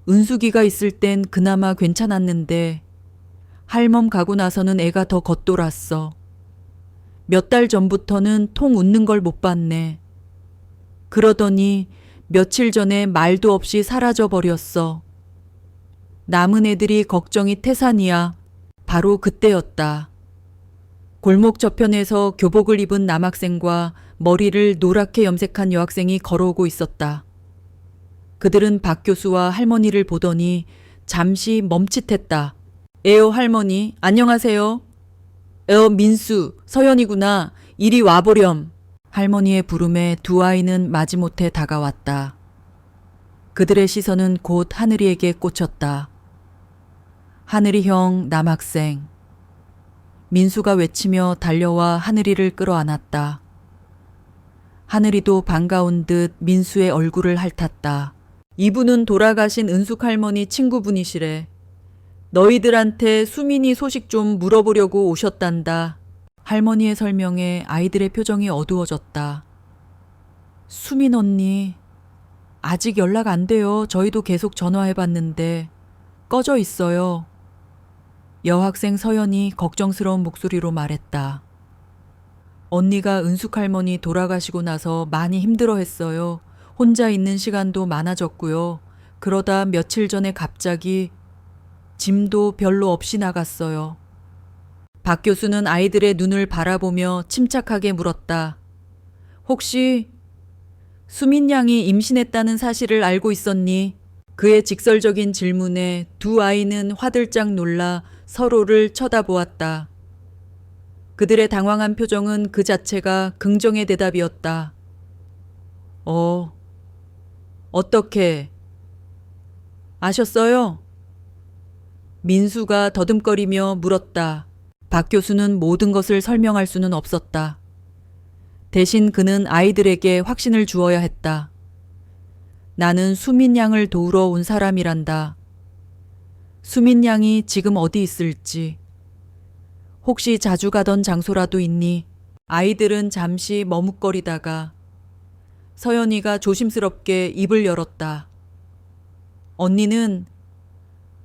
은숙이가 있을 땐 그나마 괜찮았는데 할멈 가고 나서는 애가 더 겉돌았어. 몇 달 전부터는 통 웃는 걸 못 봤네. 그러더니 며칠 전에 말도 없이 사라져 버렸어. 남은 애들이 걱정이 태산이야. 바로 그때였다. 골목 저편에서 교복을 입은 남학생과 머리를 노랗게 염색한 여학생이 걸어오고 있었다. 그들은 박 교수와 할머니를 보더니 잠시 멈칫했다. 에어 할머니, 안녕하세요. 에어 민수, 서연이구나. 이리 와보렴. 할머니의 부름에 두 아이는 마지못해 다가왔다. 그들의 시선은 곧 하늘이에게 꽂혔다. 하늘이 형 남학생. 민수가 외치며 달려와 하늘이를 끌어안았다. 하늘이도 반가운 듯 민수의 얼굴을 핥았다. 이분은 돌아가신 은숙 할머니 친구분이시래. 너희들한테 수민이 소식 좀 물어보려고 오셨단다. 할머니의 설명에 아이들의 표정이 어두워졌다. 수민 언니, 아직 연락 안 돼요. 저희도 계속 전화해봤는데 꺼져 있어요. 여학생 서연이 걱정스러운 목소리로 말했다. 언니가 은숙 할머니 돌아가시고 나서 많이 힘들어했어요. 혼자 있는 시간도 많아졌고요. 그러다 며칠 전에 갑자기 짐도 별로 없이 나갔어요. 박 교수는 아이들의 눈을 바라보며 침착하게 물었다. 혹시 수민 양이 임신했다는 사실을 알고 있었니? 그의 직설적인 질문에 두 아이는 화들짝 놀라 서로를 쳐다보았다. 그들의 당황한 표정은 그 자체가 긍정의 대답이었다. 어떻게 아셨어요? 민수가 더듬거리며 물었다. 박 교수는 모든 것을 설명할 수는 없었다. 대신 그는 아이들에게 확신을 주어야 했다. 나는 수민 양을 도우러 온 사람이란다. 수민 양이 지금 어디 있을지. 혹시 자주 가던 장소라도 있니? 아이들은 잠시 머뭇거리다가 서연이가 조심스럽게 입을 열었다. 언니는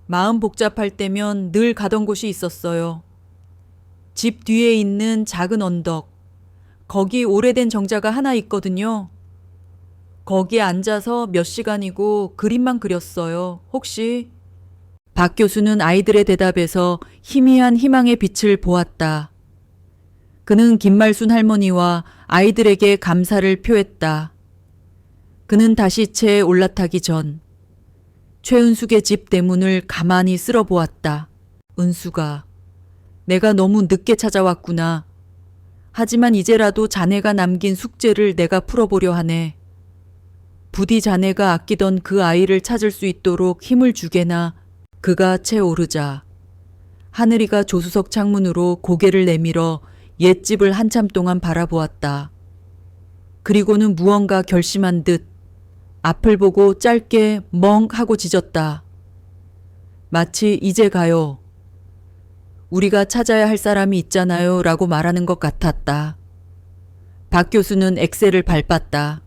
마음 복잡할 때면 늘 가던 곳이 있었어요. 집 뒤에 있는 작은 언덕. 거기 오래된 정자가 하나 있거든요. 거기에 앉아서 몇 시간이고 그림만 그렸어요. 혹시 박 교수는 아이들의 대답에서 희미한 희망의 빛을 보았다. 그는 김말순 할머니와 아이들에게 감사를 표했다. 그는 다시 채에 올라타기 전 최은숙의 집 대문을 가만히 쓸어보았다. 은숙아, 내가 너무 늦게 찾아왔구나. 하지만 이제라도 자네가 남긴 숙제를 내가 풀어보려 하네. 부디 자네가 아끼던 그 아이를 찾을 수 있도록 힘을 주게나. 그가 채 오르자 하늘이가 조수석 창문으로 고개를 내밀어 옛집을 한참 동안 바라보았다. 그리고는 무언가 결심한 듯 앞을 보고 짧게 멍 하고 짖었다. 마치 이제 가요. 우리가 찾아야 할 사람이 있잖아요 라고 말하는 것 같았다. 박 교수는 엑셀을 밟았다.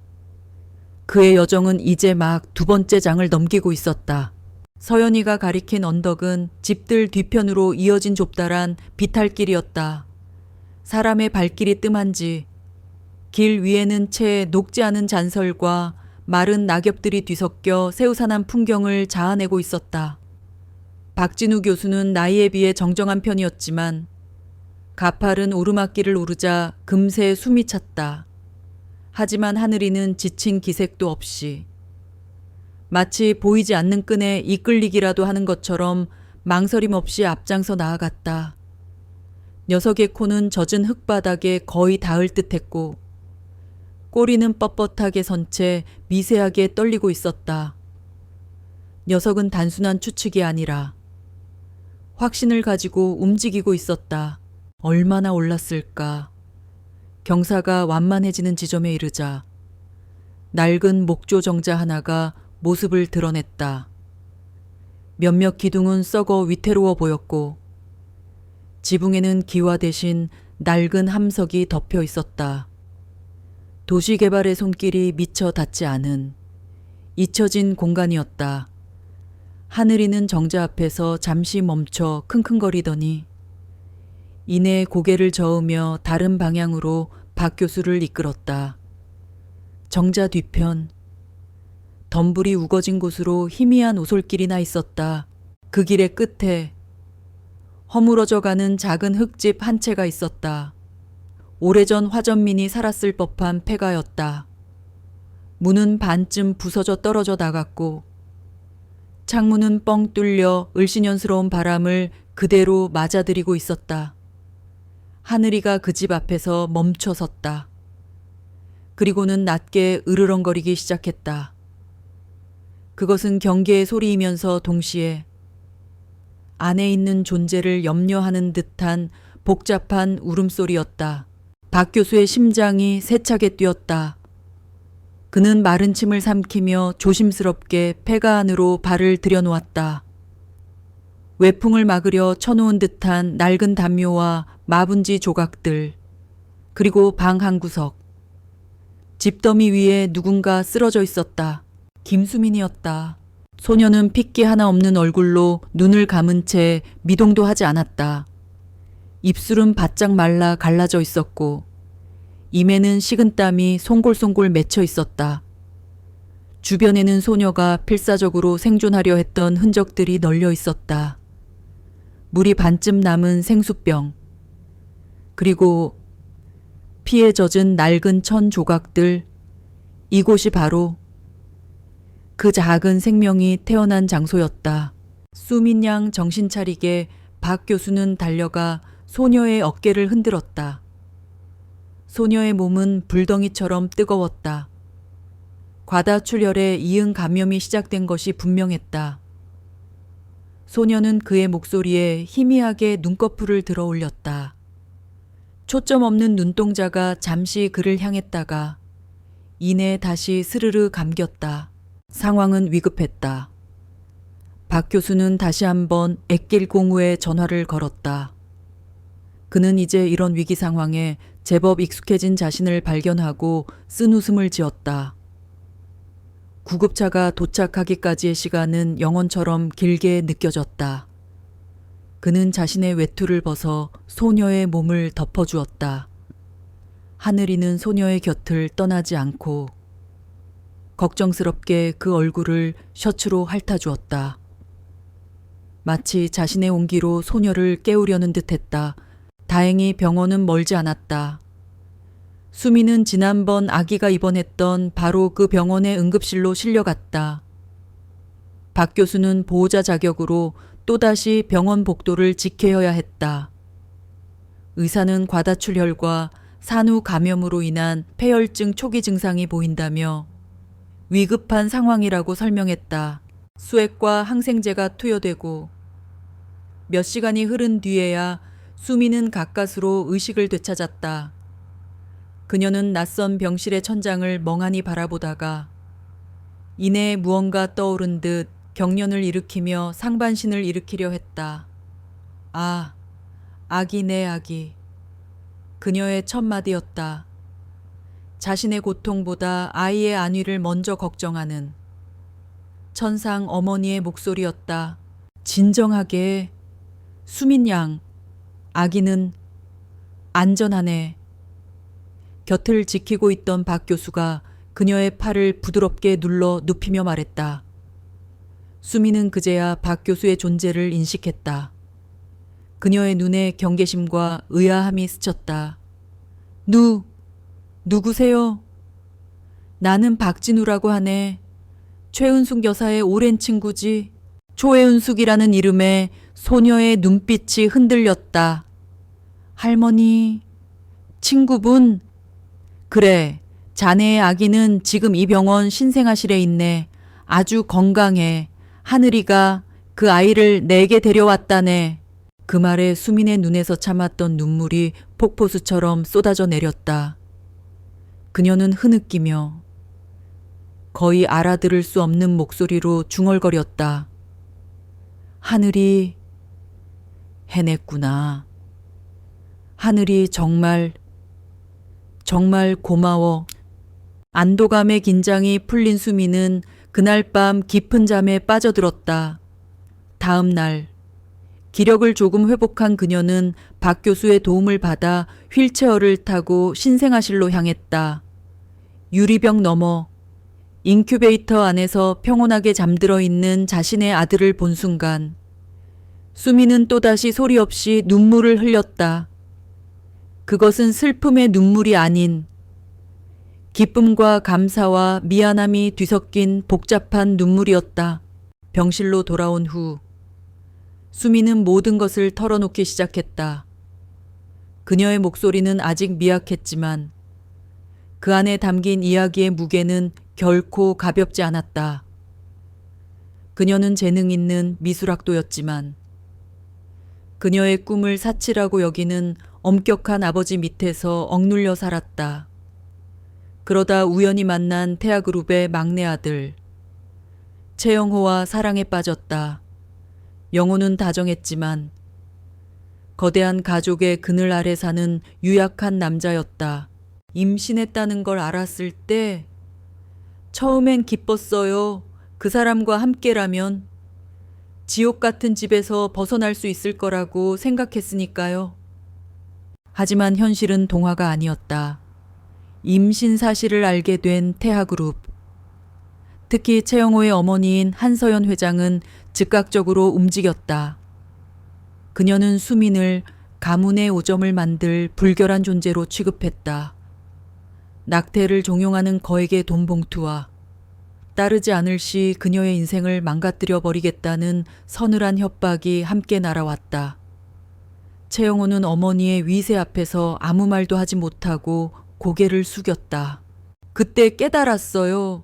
그의 여정은 이제 막 두 번째 장을 넘기고 있었다. 서연이가 가리킨 언덕은 집들 뒤편으로 이어진 좁다란 비탈길이었다. 사람의 발길이 뜸한지 길 위에는 채 녹지 않은 잔설과 마른 낙엽들이 뒤섞여 새우산한 풍경을 자아내고 있었다. 박진우 교수는 나이에 비해 정정한 편이었지만 가파른 오르막길을 오르자 금세 숨이 찼다. 하지만 하늘이는 지친 기색도 없이 마치 보이지 않는 끈에 이끌리기라도 하는 것처럼 망설임 없이 앞장서 나아갔다. 녀석의 코는 젖은 흙바닥에 거의 닿을 듯했고 꼬리는 뻣뻣하게 선 채 미세하게 떨리고 있었다. 녀석은 단순한 추측이 아니라 확신을 가지고 움직이고 있었다. 얼마나 올랐을까. 경사가 완만해지는 지점에 이르자 낡은 목조 정자 하나가 모습을 드러냈다. 몇몇 기둥은 썩어 위태로워 보였고 지붕에는 기와 대신 낡은 함석이 덮여 있었다. 도시개발의 손길이 미처 닿지 않은 잊혀진 공간이었다. 하늘이는 정자 앞에서 잠시 멈춰 킁킁거리더니 이내 고개를 저으며 다른 방향으로 박 교수를 이끌었다. 정자 뒤편 덤불이 우거진 곳으로 희미한 오솔길이 나 있었다. 그 길의 끝에 허물어져가는 작은 흙집 한 채가 있었다. 오래전 화전민이 살았을 법한 폐가였다. 문은 반쯤 부서져 떨어져 나갔고 창문은 뻥 뚫려 을씨년스러운 바람을 그대로 맞아들이고 있었다. 하늘이가 그 집 앞에서 멈춰 섰다. 그리고는 낮게 으르렁거리기 시작했다. 그것은 경계의 소리이면서 동시에 안에 있는 존재를 염려하는 듯한 복잡한 울음소리였다. 박 교수의 심장이 세차게 뛰었다. 그는 마른 침을 삼키며 조심스럽게 폐가 안으로 발을 들여놓았다. 외풍을 막으려 쳐놓은 듯한 낡은 담요와 마분지 조각들, 그리고 방 한 구석. 집더미 위에 누군가 쓰러져 있었다. 김수민이었다. 소녀는 핏기 하나 없는 얼굴로 눈을 감은 채 미동도 하지 않았다. 입술은 바짝 말라 갈라져 있었고 입에는 식은땀이 송골송골 맺혀 있었다. 주변에는 소녀가 필사적으로 생존하려 했던 흔적들이 널려 있었다. 물이 반쯤 남은 생수병, 그리고 피에 젖은 낡은 천 조각들. 이곳이 바로 그 작은 생명이 태어난 장소였다. 수민 양 정신 차리게 박 교수는 달려가 소녀의 어깨를 흔들었다. 소녀의 몸은 불덩이처럼 뜨거웠다. 과다출혈에 이응 감염이 시작된 것이 분명했다. 소녀는 그의 목소리에 희미하게 눈꺼풀을 들어 올렸다. 초점 없는 눈동자가 잠시 그를 향했다가 이내 다시 스르르 감겼다. 상황은 위급했다. 박 교수는 다시 한번 액길 공우에 전화를 걸었다. 그는 이제 이런 위기 상황에 제법 익숙해진 자신을 발견하고 쓴웃음을 지었다. 구급차가 도착하기까지의 시간은 영원처럼 길게 느껴졌다. 그는 자신의 외투를 벗어 소녀의 몸을 덮어주었다. 하늘이는 소녀의 곁을 떠나지 않고 걱정스럽게 그 얼굴을 셔츠로 핥아주었다. 마치 자신의 온기로 소녀를 깨우려는 듯했다. 다행히 병원은 멀지 않았다. 수미는 지난번 아기가 입원했던 바로 그 병원의 응급실로 실려갔다. 박 교수는 보호자 자격으로 또다시 병원 복도를 지켜야 했다. 의사는 과다출혈과 산후 감염으로 인한 폐혈증 초기 증상이 보인다며 위급한 상황이라고 설명했다. 수액과 항생제가 투여되고 몇 시간이 흐른 뒤에야 수미는 가까스로 의식을 되찾았다. 그녀는 낯선 병실의 천장을 멍하니 바라보다가 이내 무언가 떠오른 듯 경련을 일으키며 상반신을 일으키려 했다. 아, 아기 내 아기. 그녀의 첫 마디였다. 자신의 고통보다 아이의 안위를 먼저 걱정하는 천상 어머니의 목소리였다. 진정하게. 수민 양, 아기는 안전하네. 곁을 지키고 있던 박 교수가 그녀의 팔을 부드럽게 눌러 눕히며 말했다. 수미는 그제야 박 교수의 존재를 인식했다. 그녀의 눈에 경계심과 의아함이 스쳤다. 누구세요? 나는 박진우라고 하네. 최은숙 여사의 오랜 친구지. 초혜은숙이라는 이름에 소녀의 눈빛이 흔들렸다. 할머니, 친구분. 그래, 자네의 아기는 지금 이 병원 신생아실에 있네. 아주 건강해. 하늘이가 그 아이를 내게 데려왔다네. 그 말에 수민의 눈에서 참았던 눈물이 폭포수처럼 쏟아져 내렸다. 그녀는 흐느끼며 거의 알아들을 수 없는 목소리로 중얼거렸다. 하늘이 해냈구나. 하늘이 정말 고마워. 안도감의 긴장이 풀린 수미는 그날 밤 깊은 잠에 빠져들었다. 다음 날 기력을 조금 회복한 그녀는 박 교수의 도움을 받아 휠체어를 타고 신생아실로 향했다. 유리벽 너머 인큐베이터 안에서 평온하게 잠들어 있는 자신의 아들을 본 순간 수미는 또다시 소리 없이 눈물을 흘렸다. 그것은 슬픔의 눈물이 아닌 기쁨과 감사와 미안함이 뒤섞인 복잡한 눈물이었다. 병실로 돌아온 후 수미는 모든 것을 털어놓기 시작했다. 그녀의 목소리는 아직 미약했지만 그 안에 담긴 이야기의 무게는 결코 가볍지 않았다. 그녀는 재능 있는 미술학도였지만 그녀의 꿈을 사치라고 여기는 엄격한 아버지 밑에서 억눌려 살았다. 그러다 우연히 만난 태아그룹의 막내 아들 최영호와 사랑에 빠졌다. 영호는 다정했지만 거대한 가족의 그늘 아래 사는 유약한 남자였다. 임신했다는 걸 알았을 때 처음엔 기뻤어요. 그 사람과 함께라면 지옥 같은 집에서 벗어날 수 있을 거라고 생각했으니까요. 하지만 현실은 동화가 아니었다. 임신 사실을 알게 된 태아그룹. 특히 최영호의 어머니인 한서연 회장은 즉각적으로 움직였다. 그녀는 수민을 가문의 오점을 만들 불결한 존재로 취급했다. 낙태를 종용하는 거액의 돈 봉투와 따르지 않을 시 그녀의 인생을 망가뜨려 버리겠다는 서늘한 협박이 함께 날아왔다. 최영호는 어머니의 위세 앞에서 아무 말도 하지 못하고 고개를 숙였다. 그때 깨달았어요.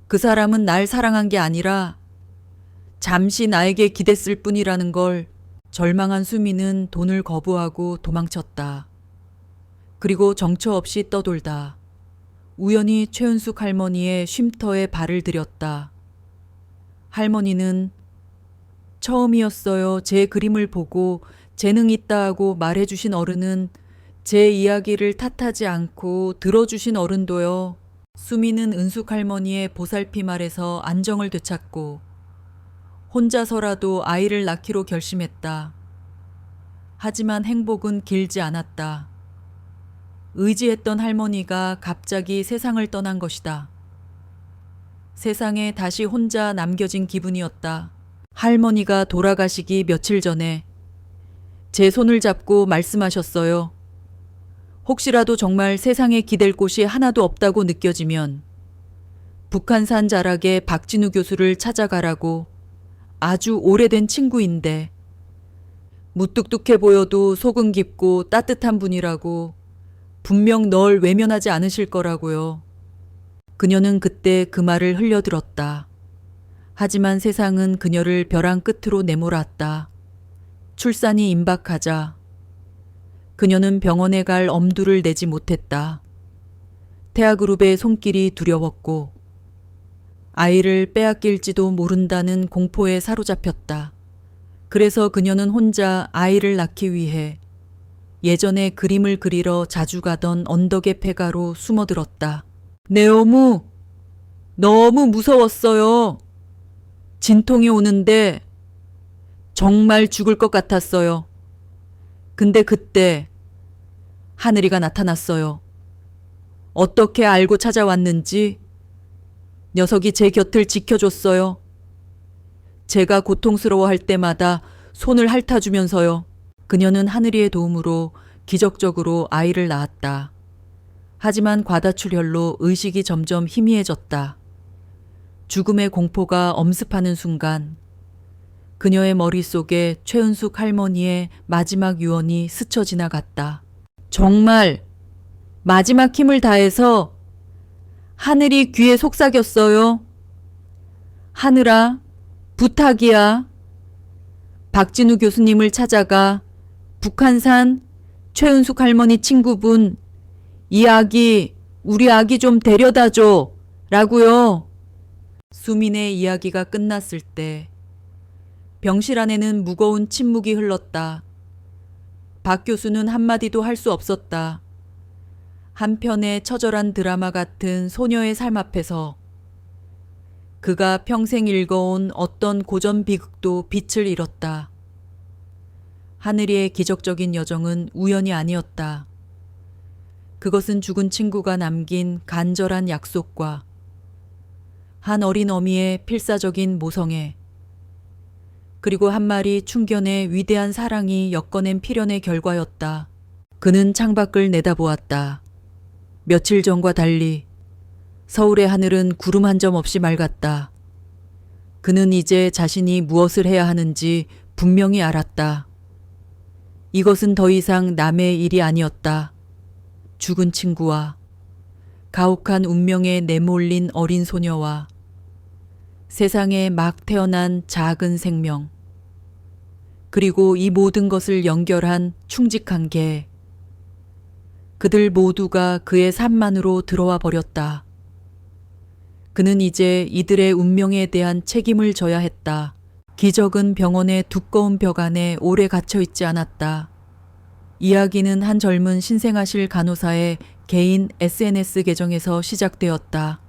그 사람은 날 사랑한 게 아니라 잠시 나에게 기댔을 뿐이라는 걸. 절망한 수미는 돈을 거부하고 도망쳤다. 그리고 정처 없이 떠돌다 우연히 최은숙 할머니의 쉼터에 발을 들였다. 할머니는 처음이었어요. 제 그림을 보고 재능 있다고 말해주신 어른은 제 이야기를 탓하지 않고 들어주신 어른도요. 수미는 은숙 할머니의 보살핌 아래서 안정을 되찾고 혼자서라도 아이를 낳기로 결심했다. 하지만 행복은 길지 않았다. 의지했던 할머니가 갑자기 세상을 떠난 것이다. 세상에 다시 혼자 남겨진 기분이었다. 할머니가 돌아가시기 며칠 전에 제 손을 잡고 말씀하셨어요. 혹시라도 정말 세상에 기댈 곳이 하나도 없다고 느껴지면 북한산 자락의 박진우 교수를 찾아가라고. 아주 오래된 친구인데 무뚝뚝해 보여도 속은 깊고 따뜻한 분이라고. 분명 널 외면하지 않으실 거라고요. 그녀는 그때 그 말을 흘려들었다. 하지만 세상은 그녀를 벼랑 끝으로 내몰았다. 출산이 임박하자 그녀는 병원에 갈 엄두를 내지 못했다. 태아그룹의 손길이 두려웠고 아이를 빼앗길지도 모른다는 공포에 사로잡혔다. 그래서 그녀는 혼자 아이를 낳기 위해 예전에 그림을 그리러 자주 가던 언덕의 폐가로 숨어들었다. 너무 무서웠어요. 진통이 오는데 정말 죽을 것 같았어요. 근데 그때 하늘이가 나타났어요. 어떻게 알고 찾아왔는지 녀석이 제 곁을 지켜줬어요. 제가 고통스러워할 때마다 손을 핥아주면서요. 그녀는 하늘이의 도움으로 기적적으로 아이를 낳았다. 하지만 과다출혈로 의식이 점점 희미해졌다. 죽음의 공포가 엄습하는 순간 그녀의 머릿속에 최은숙 할머니의 마지막 유언이 스쳐 지나갔다. 정말 마지막 힘을 다해서 하늘이 귀에 속삭였어요. 하늘아, 부탁이야. 박진우 교수님을 찾아가 북한산 최은숙 할머니 친구분 우리 아기 좀 데려다 줘. 라고요. 수민의 이야기가 끝났을 때 병실 안에는 무거운 침묵이 흘렀다. 박 교수는 한마디도 할 수 없었다. 한편의 처절한 드라마 같은 소녀의 삶 앞에서 그가 평생 읽어온 어떤 고전 비극도 빛을 잃었다. 하늘이의 기적적인 여정은 우연이 아니었다. 그것은 죽은 친구가 남긴 간절한 약속과 한 어린 어미의 필사적인 모성애, 그리고 한 마리 충견의 위대한 사랑이 엮어낸 필연의 결과였다. 그는 창밖을 내다보았다. 며칠 전과 달리 서울의 하늘은 구름 한 점 없이 맑았다. 그는 이제 자신이 무엇을 해야 하는지 분명히 알았다. 이것은 더 이상 남의 일이 아니었다. 죽은 친구와 가혹한 운명에 내몰린 어린 소녀와 세상에 막 태어난 작은 생명, 그리고 이 모든 것을 연결한 충직한 개. 그들 모두가 그의 삶만으로 들어와 버렸다. 그는 이제 이들의 운명에 대한 책임을 져야 했다. 기적은 병원의 두꺼운 벽 안에 오래 갇혀 있지 않았다. 이야기는 한 젊은 신생아실 간호사의 개인 SNS 계정에서 시작되었다.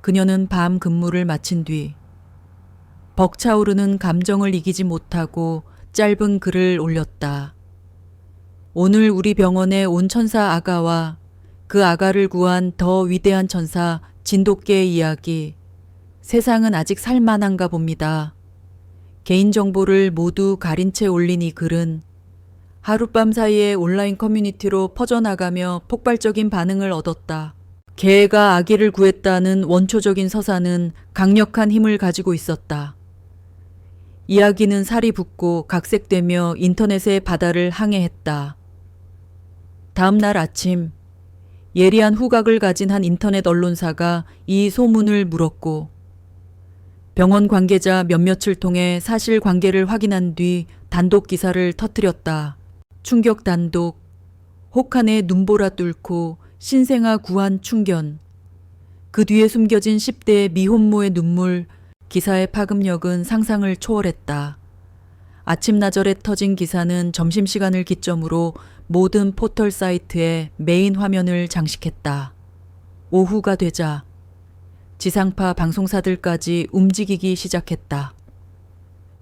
그녀는 밤 근무를 마친 뒤 벅차오르는 감정을 이기지 못하고 짧은 글을 올렸다. 오늘 우리 병원에 온 천사 아가와 그 아가를 구한 더 위대한 천사 진돗개의 이야기. 세상은 아직 살만한가 봅니다. 개인정보를 모두 가린 채 올린 이 글은 하룻밤 사이에 온라인 커뮤니티로 퍼져나가며 폭발적인 반응을 얻었다. 개가 아기를 구했다는 원초적인 서사는 강력한 힘을 가지고 있었다. 이야기는 살이 붙고 각색되며 인터넷의 바다를 항해했다. 다음 날 아침 예리한 후각을 가진 한 인터넷 언론사가 이 소문을 물었고 병원 관계자 몇몇을 통해 사실관계를 확인한 뒤 단독 기사를 터뜨렸다. 충격 단독, 혹한의 눈보라 뚫고 신생아 구한 충견. 그 뒤에 숨겨진 10대의 미혼모의 눈물. 기사의 파급력은 상상을 초월했다. 아침나절에 터진 기사는 점심시간을 기점으로 모든 포털 사이트의 메인 화면을 장식했다. 오후가 되자 지상파 방송사들까지 움직이기 시작했다.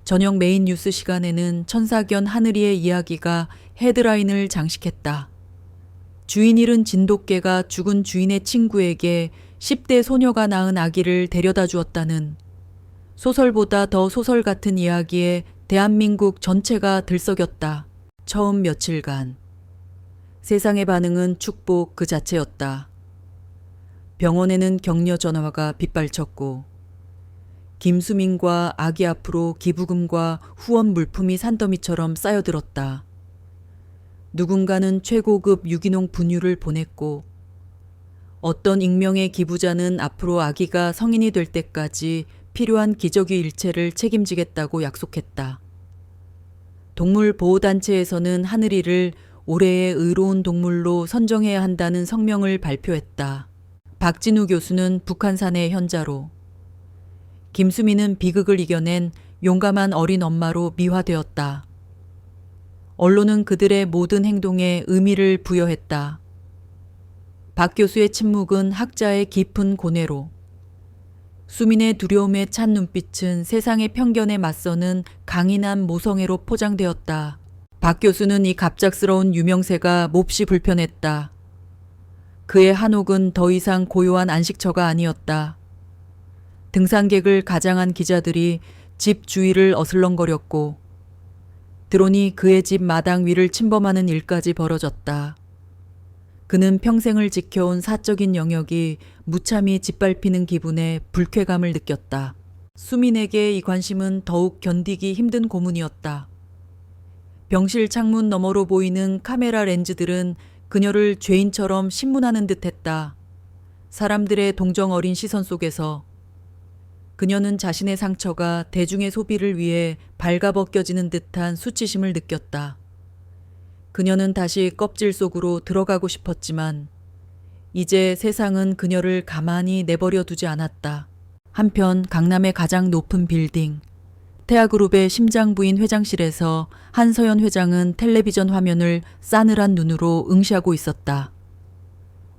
저녁 메인 뉴스 시간에는 천사견 하늘이의 이야기가 헤드라인을 장식했다. 주인 잃은 진돗개가 죽은 주인의 친구에게 10대 소녀가 낳은 아기를 데려다 주었다는 소설보다 더 소설 같은 이야기에 대한민국 전체가 들썩였다. 처음 며칠간. 세상의 반응은 축복 그 자체였다. 병원에는 격려 전화가 빗발쳤고 김수민과 아기 앞으로 기부금과 후원 물품이 산더미처럼 쌓여들었다. 누군가는 최고급 유기농 분유를 보냈고 어떤 익명의 기부자는 앞으로 아기가 성인이 될 때까지 필요한 기저귀 일체를 책임지겠다고 약속했다. 동물보호단체에서는 하늘이를 올해의 의로운 동물로 선정해야 한다는 성명을 발표했다. 박진우 교수는 북한산의 현자로, 김수민은 비극을 이겨낸 용감한 어린 엄마로 미화되었다. 언론은 그들의 모든 행동에 의미를 부여했다. 박 교수의 침묵은 학자의 깊은 고뇌로, 수민의 두려움에 찬 눈빛은 세상의 편견에 맞서는 강인한 모성애로 포장되었다. 박 교수는 이 갑작스러운 유명세가 몹시 불편했다. 그의 한옥은 더 이상 고요한 안식처가 아니었다. 등산객을 가장한 기자들이 집 주위를 어슬렁거렸고 드론이 그의 집 마당 위를 침범하는 일까지 벌어졌다. 그는 평생을 지켜온 사적인 영역이 무참히 짓밟히는 기분에 불쾌감을 느꼈다. 수민에게 이 관심은 더욱 견디기 힘든 고문이었다. 병실 창문 너머로 보이는 카메라 렌즈들은 그녀를 죄인처럼 신문하는 듯했다. 사람들의 동정 어린 시선 속에서 그녀는 자신의 상처가 대중의 소비를 위해 발가벗겨지는 듯한 수치심을 느꼈다. 그녀는 다시 껍질 속으로 들어가고 싶었지만 이제 세상은 그녀를 가만히 내버려 두지 않았다. 한편 강남의 가장 높은 빌딩, 태아그룹의 심장부인 회장실에서 한서연 회장은 텔레비전 화면을 싸늘한 눈으로 응시하고 있었다.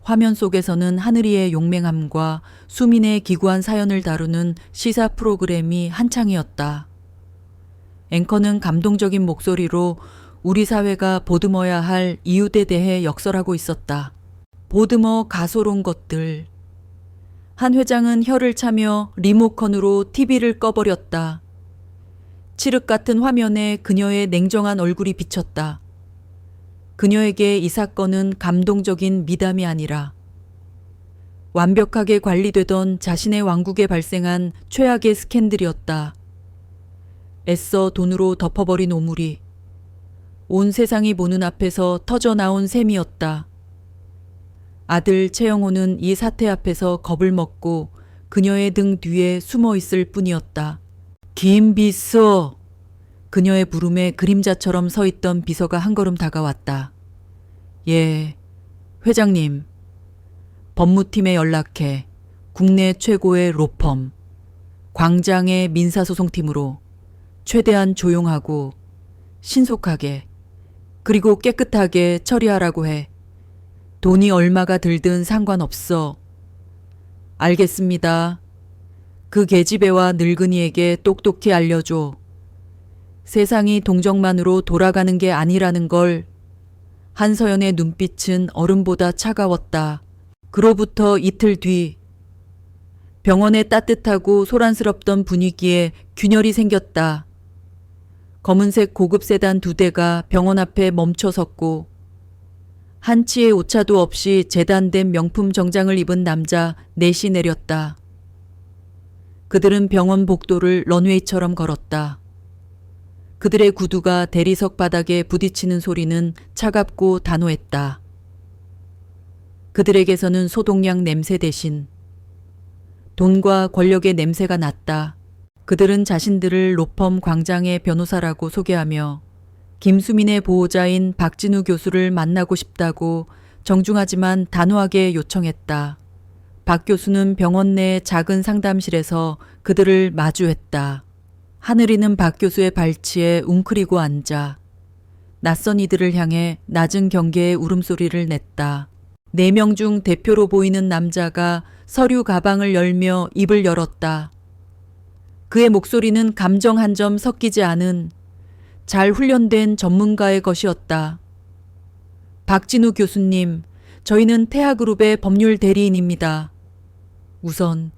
화면 속에서는 하늘이의 용맹함과 수민의 기구한 사연을 다루는 시사 프로그램이 한창이었다. 앵커는 감동적인 목소리로 우리 사회가 보듬어야 할 이웃에 대해 역설하고 있었다. 보듬어 가소로운 것들. 한 회장은 혀를 차며 리모컨으로 TV를 꺼버렸다. 칠흑 같은 화면에 그녀의 냉정한 얼굴이 비쳤다. 그녀에게 이 사건은 감동적인 미담이 아니라 완벽하게 관리되던 자신의 왕국에 발생한 최악의 스캔들이었다. 애써 돈으로 덮어버린 오물이 온 세상이 보는 앞에서 터져나온 셈이었다. 아들 최영호는 이 사태 앞에서 겁을 먹고 그녀의 등 뒤에 숨어 있을 뿐이었다. 김 비서! 그녀의 부름에 그림자처럼 서 있던 비서가 한 걸음 다가왔다. 예, 회장님. 법무팀에 연락해 국내 최고의 로펌, 광장의 민사소송팀으로 최대한 조용하고 신속하게 그리고 깨끗하게 처리하라고 해. 돈이 얼마가 들든 상관없어. 알겠습니다. 그 계집애와 늙은이에게 똑똑히 알려줘. 세상이 동정만으로 돌아가는 게 아니라는 걸. 한서연의 눈빛은 얼음보다 차가웠다. 그로부터 이틀 뒤 병원의 따뜻하고 소란스럽던 분위기에 균열이 생겼다. 검은색 고급 세단 2대가 병원 앞에 멈춰 섰고 한 치의 오차도 없이 재단된 명품 정장을 입은 남자 넷이 내렸다. 그들은 병원 복도를 런웨이처럼 걸었다. 그들의 구두가 대리석 바닥에 부딪히는 소리는 차갑고 단호했다. 그들에게서는 소독약 냄새 대신 돈과 권력의 냄새가 났다. 그들은 자신들을 로펌 광장의 변호사라고 소개하며 김수민의 보호자인 박진우 교수를 만나고 싶다고 정중하지만 단호하게 요청했다. 박 교수는 병원 내 작은 상담실에서 그들을 마주했다. 하늘이는 박 교수의 발치에 웅크리고 앉아 낯선 이들을 향해 낮은 경계의 울음소리를 냈다. 4명 중 대표로 보이는 남자가 서류 가방을 열며 입을 열었다. 그의 목소리는 감정 한 점 섞이지 않은 잘 훈련된 전문가의 것이었다. 박진우 교수님, 저희는 태아그룹의 법률 대리인입니다. 우선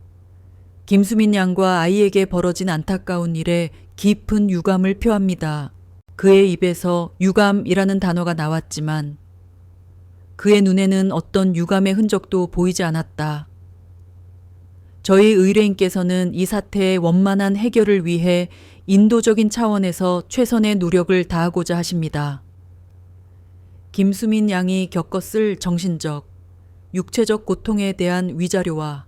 김수민 양과 아이에게 벌어진 안타까운 일에 깊은 유감을 표합니다. 그의 입에서 유감이라는 단어가 나왔지만 그의 눈에는 어떤 유감의 흔적도 보이지 않았다. 저희 의뢰인께서는 이 사태의 원만한 해결을 위해 인도적인 차원에서 최선의 노력을 다하고자 하십니다. 김수민 양이 겪었을 정신적, 육체적 고통에 대한 위자료와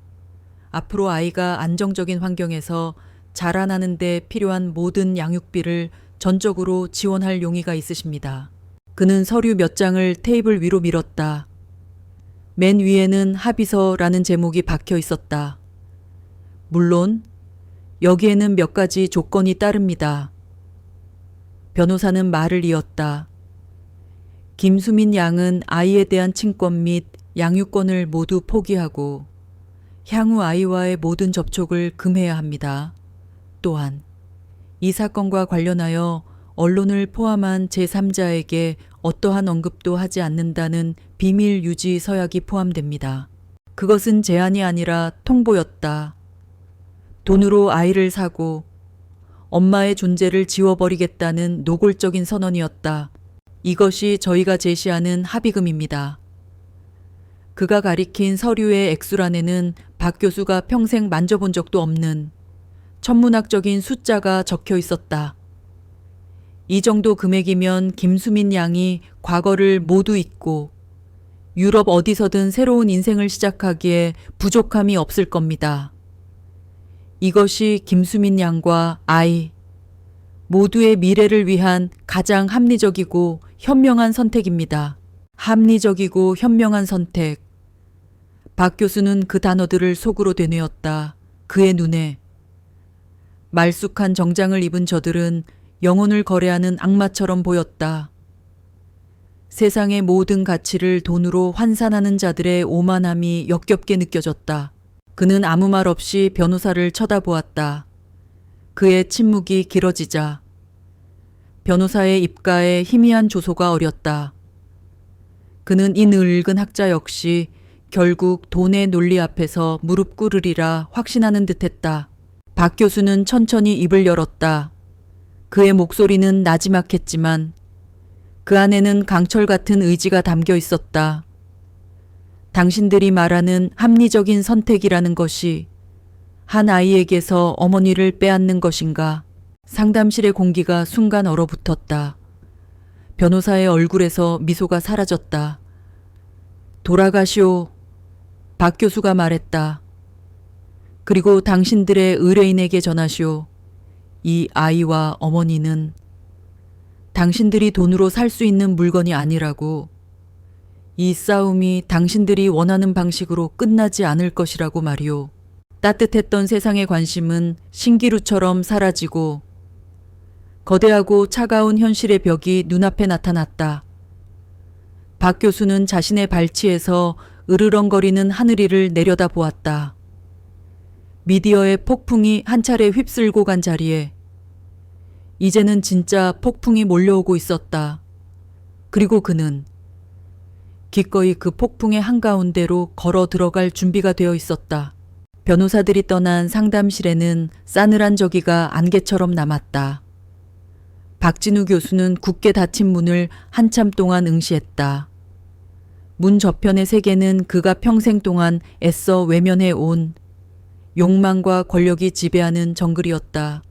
앞으로 아이가 안정적인 환경에서 자라나는 데 필요한 모든 양육비를 전적으로 지원할 용의가 있으십니다. 그는 서류 몇 장을 테이블 위로 밀었다. 맨 위에는 합의서라는 제목이 박혀 있었다. 물론 여기에는 몇 가지 조건이 따릅니다. 변호사는 말을 이었다. 김수민 양은 아이에 대한 친권 및 양육권을 모두 포기하고 향후 아이와의 모든 접촉을 금해야 합니다. 또한 이 사건과 관련하여 언론을 포함한 제3자에게 어떠한 언급도 하지 않는다는 비밀 유지 서약이 포함됩니다. 그것은 제안이 아니라 통보였다. 돈으로 아이를 사고 엄마의 존재를 지워버리겠다는 노골적인 선언이었다. 이것이 저희가 제시하는 합의금입니다. 그가 가리킨 서류의 액수란에는 박 교수가 평생 만져본 적도 없는 천문학적인 숫자가 적혀 있었다. 이 정도 금액이면 김수민 양이 과거를 모두 잊고 유럽 어디서든 새로운 인생을 시작하기에 부족함이 없을 겁니다. 이것이 김수민 양과 아이 모두의 미래를 위한 가장 합리적이고 현명한 선택입니다. 합리적이고 현명한 선택. 박 교수는 그 단어들을 속으로 되뇌었다. 그의 눈에 말쑥한 정장을 입은 저들은 영혼을 거래하는 악마처럼 보였다. 세상의 모든 가치를 돈으로 환산하는 자들의 오만함이 역겹게 느껴졌다. 그는 아무 말 없이 변호사를 쳐다보았다. 그의 침묵이 길어지자 변호사의 입가에 희미한 조소가 어렸다. 그는 이 늙은 학자 역시 결국 돈의 논리 앞에서 무릎 꿇으리라 확신하는 듯했다. 박 교수는 천천히 입을 열었다. 그의 목소리는 나지막했지만 그 안에는 강철 같은 의지가 담겨 있었다. 당신들이 말하는 합리적인 선택이라는 것이 한 아이에게서 어머니를 빼앗는 것인가? 상담실의 공기가 순간 얼어붙었다. 변호사의 얼굴에서 미소가 사라졌다. 돌아가시오. 박 교수가 말했다. 그리고 당신들의 의뢰인에게 전하시오. 이 아이와 어머니는 당신들이 돈으로 살 수 있는 물건이 아니라고. 이 싸움이 당신들이 원하는 방식으로 끝나지 않을 것이라고 말이오. 따뜻했던 세상의 관심은 신기루처럼 사라지고 거대하고 차가운 현실의 벽이 눈앞에 나타났다. 박 교수는 자신의 발치에서 으르렁거리는 하늘 위를 내려다 보았다. 미디어의 폭풍이 한 차례 휩쓸고 간 자리에 이제는 진짜 폭풍이 몰려오고 있었다. 그리고 그는 기꺼이 그 폭풍의 한가운데로 걸어 들어갈 준비가 되어 있었다. 변호사들이 떠난 상담실에는 싸늘한 저기가 안개처럼 남았다. 박진우 교수는 굳게 닫힌 문을 한참 동안 응시했다. 문 저편의 세계는 그가 평생 동안 애써 외면해 온 욕망과 권력이 지배하는 정글이었다.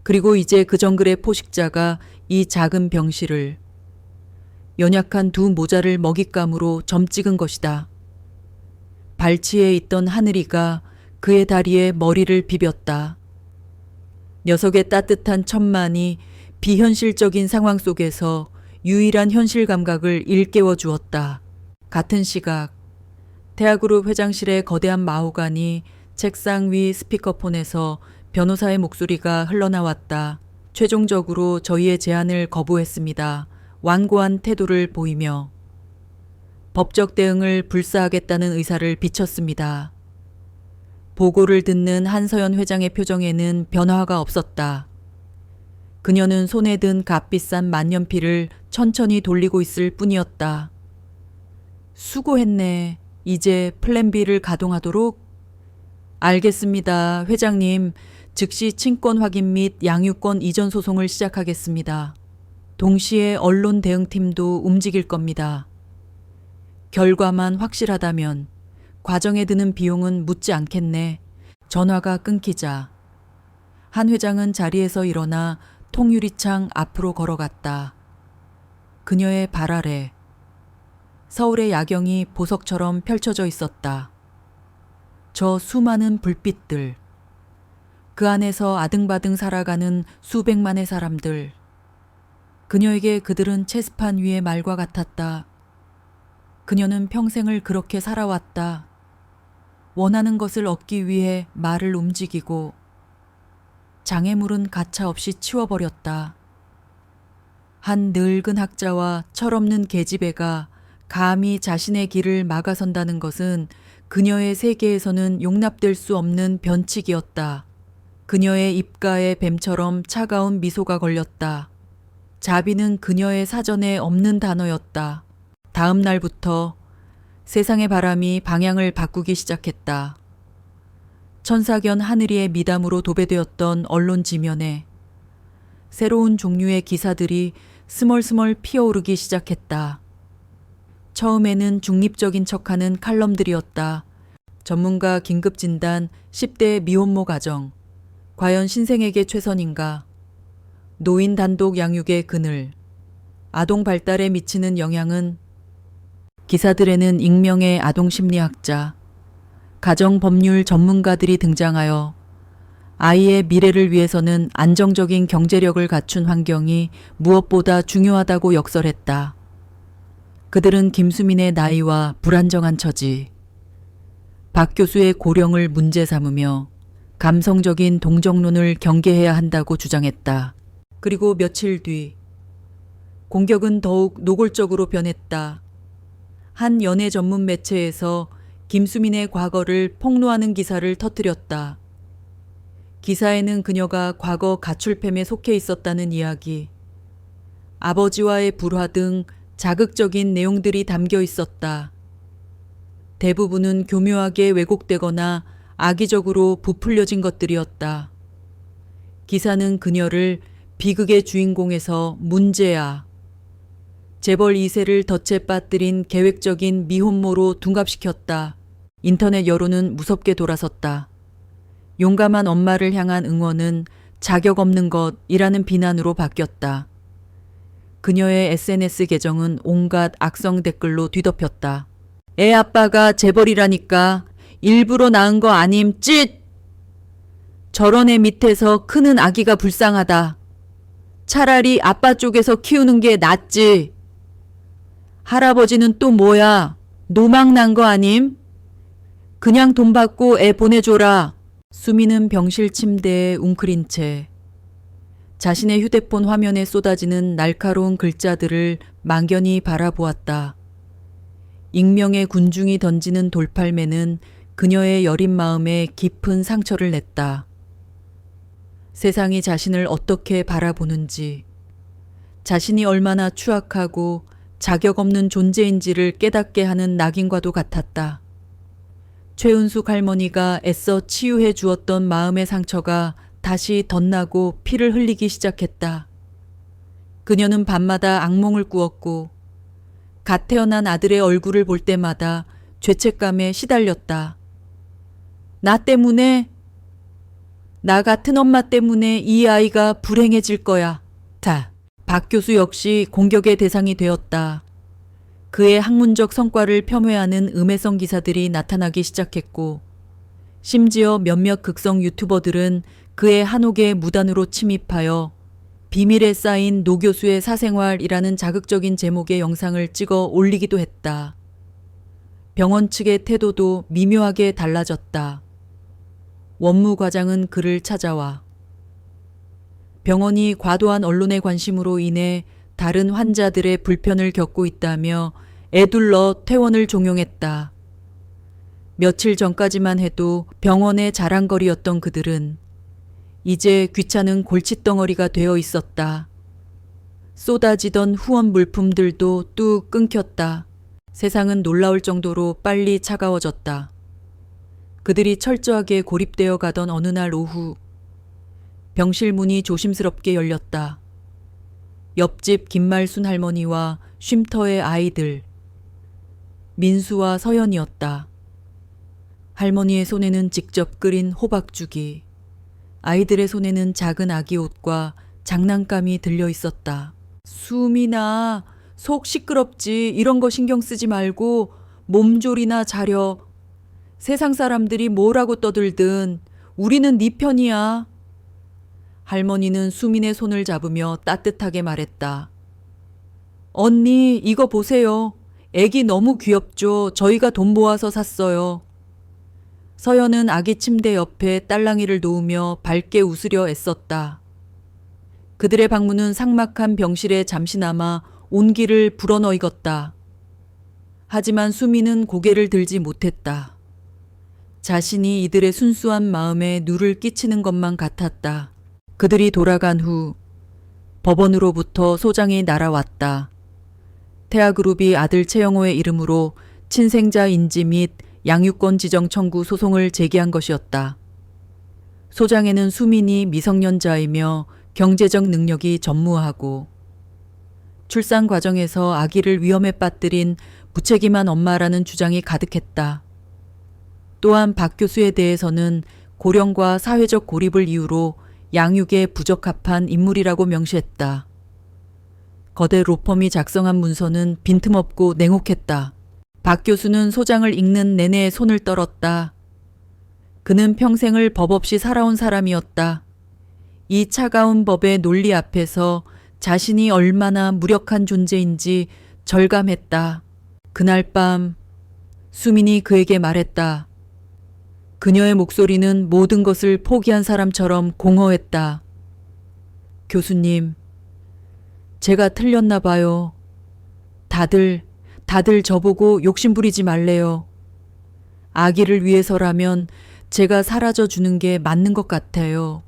그리고 이제 그 정글의 포식자가 이 작은 병실을 연약한 두 모자를 먹잇감으로 점 찍은 것이다. 발치에 있던 하늘이가 그의 다리에 머리를 비볐다. 녀석의 따뜻한 천만이 비현실적인 상황 속에서 유일한 현실 감각을 일깨워 주었다. 같은 시각 대학그룹 회장실의 거대한 마호간이 책상 위 스피커폰에서 변호사의 목소리가 흘러나왔다. 최종적으로 저희의 제안을 거부했습니다. 완고한 태도를 보이며 법적 대응을 불사하겠다는 의사를 비쳤습니다. 보고를 듣는 한서연 회장의 표정에는 변화가 없었다. 그녀는 손에 든 값비싼 만년필을 천천히 돌리고 있을 뿐이었다. 수고했네. 이제 플랜 B를 가동하도록. 알겠습니다. 회장님, 즉시 친권 확인 및 양유권 이전 소송을 시작하겠습니다. 동시에 언론 대응팀도 움직일 겁니다. 결과만 확실하다면 과정에 드는 비용은 묻지 않겠네. 전화가 끊기자 한 회장은 자리에서 일어나 통유리창 앞으로 걸어갔다. 그녀의 발 아래 서울의 야경이 보석처럼 펼쳐져 있었다. 저 수많은 불빛들, 그 안에서 아등바등 살아가는 수백만의 사람들. 그녀에게 그들은 체스판 위의 말과 같았다. 그녀는 평생을 그렇게 살아왔다. 원하는 것을 얻기 위해 말을 움직이고 장애물은 가차없이 치워버렸다. 한 늙은 학자와 철없는 계집애가 감히 자신의 길을 막아선다는 것은 그녀의 세계에서는 용납될 수 없는 변칙이었다. 그녀의 입가에 뱀처럼 차가운 미소가 걸렸다. 자비는 그녀의 사전에 없는 단어였다. 다음 날부터 세상의 바람이 방향을 바꾸기 시작했다. 천사견 하늘이의 미담으로 도배되었던 언론 지면에 새로운 종류의 기사들이 스멀스멀 피어오르기 시작했다. 처음에는 중립적인 척하는 칼럼들이었다. 전문가 긴급 진단 10대 미혼모 가정. 과연 신생에게 최선인가? 노인 단독 양육의 그늘. 아동 발달에 미치는 영향은? 기사들에는 익명의 아동 심리학자, 가정법률 전문가들이 등장하여 아이의 미래를 위해서는 안정적인 경제력을 갖춘 환경이 무엇보다 중요하다고 역설했다. 그들은 김수민의 나이와 불안정한 처지, 박 교수의 고령을 문제 삼으며 감성적인 동정론을 경계해야 한다고 주장했다. 그리고 며칠 뒤 공격은 더욱 노골적으로 변했다. 한 연예 전문 매체에서 김수민의 과거를 폭로하는 기사를 터뜨렸다. 기사에는 그녀가 과거 가출팸에 속해 있었다는 이야기, 아버지와의 불화 등 자극적인 내용들이 담겨 있었다. 대부분은 교묘하게 왜곡되거나 악의적으로 부풀려진 것들이었다. 기사는 그녀를 비극의 주인공에서 문제야, 재벌 2세를 덫에 빠뜨린 계획적인 미혼모로 둔갑시켰다. 인터넷 여론은 무섭게 돌아섰다. 용감한 엄마를 향한 응원은 자격 없는 것이라는 비난으로 바뀌었다. 그녀의 SNS 계정은 온갖 악성 댓글로 뒤덮였다. 애 아빠가 재벌이라니까 일부러 낳은 거 아님 찢! 저런 애 밑에서 크는 아기가 불쌍하다. 차라리 아빠 쪽에서 키우는 게 낫지. 할아버지는 또 뭐야? 노망 난 거 아님? 그냥 돈 받고 애 보내줘라. 수미는 병실 침대에 웅크린 채 자신의 휴대폰 화면에 쏟아지는 날카로운 글자들을 망견히 바라보았다. 익명의 군중이 던지는 돌팔매는 그녀의 여린 마음에 깊은 상처를 냈다. 세상이 자신을 어떻게 바라보는지, 자신이 얼마나 추악하고 자격 없는 존재인지를 깨닫게 하는 낙인과도 같았다. 최은숙 할머니가 애써 치유해 주었던 마음의 상처가 다시 덧나고 피를 흘리기 시작했다. 그녀는 밤마다 악몽을 꾸었고 갓 태어난 아들의 얼굴을 볼 때마다 죄책감에 시달렸다. 나 때문에, 나 같은 엄마 때문에 이 아이가 불행해질 거야. 박 교수 역시 공격의 대상이 되었다. 그의 학문적 성과를 폄훼하는 음해성 기사들이 나타나기 시작했고, 심지어 몇몇 극성 유튜버들은 그의 한옥에 무단으로 침입하여 비밀에 쌓인 노 교수의 사생활이라는 자극적인 제목의 영상을 찍어 올리기도 했다. 병원 측의 태도도 미묘하게 달라졌다. 원무 과장은 그를 찾아와 병원이 과도한 언론의 관심으로 인해 다른 환자들의 불편을 겪고 있다며 애둘러 퇴원을 종용했다. 며칠 전까지만 해도 병원의 자랑거리였던 그들은 이제 귀찮은 골칫덩어리가 되어 있었다. 쏟아지던 후원 물품들도 뚝 끊겼다. 세상은 놀라울 정도로 빨리 차가워졌다. 그들이 철저하게 고립되어 가던 어느 날 오후, 병실 문이 조심스럽게 열렸다. 옆집 김말순 할머니와 쉼터의 아이들, 민수와 서연이었다. 할머니의 손에는 직접 끓인 호박죽이, 아이들의 손에는 작은 아기 옷과 장난감이 들려 있었다. 수민아, 속 시끄럽지. 이런 거 신경 쓰지 말고 몸조리나 자려. 세상 사람들이 뭐라고 떠들든 우리는 네 편이야. 할머니는 수민의 손을 잡으며 따뜻하게 말했다. 언니, 이거 보세요. 애기 너무 귀엽죠? 저희가 돈 모아서 샀어요. 서연은 아기 침대 옆에 딸랑이를 놓으며 밝게 웃으려 애썼다. 그들의 방문은 삭막한 병실에 잠시나마 온기를 불어넣었다. 하지만 수미는 고개를 들지 못했다. 자신이 이들의 순수한 마음에 누를 끼치는 것만 같았다. 그들이 돌아간 후 법원으로부터 소장이 날아왔다. 태아그룹이 아들 최영호의 이름으로 친생자 인지 및 양육권 지정 청구 소송을 제기한 것이었다. 소장에는 수민이 미성년자이며 경제적 능력이 전무하고 출산 과정에서 아기를 위험에 빠뜨린 무책임한 엄마라는 주장이 가득했다. 또한 박 교수에 대해서는 고령과 사회적 고립을 이유로 양육에 부적합한 인물이라고 명시했다. 거대 로펌이 작성한 문서는 빈틈없고 냉혹했다. 박 교수는 소장을 읽는 내내 손을 떨었다. 그는 평생을 법 없이 살아온 사람이었다. 이 차가운 법의 논리 앞에서 자신이 얼마나 무력한 존재인지 절감했다. 그날 밤 수민이 그에게 말했다. 그녀의 목소리는 모든 것을 포기한 사람처럼 공허했다. 교수님, 제가 틀렸나 봐요. 다들 저보고 욕심부리지 말래요. 아기를 위해서라면 제가 사라져 주는 게 맞는 것 같아요.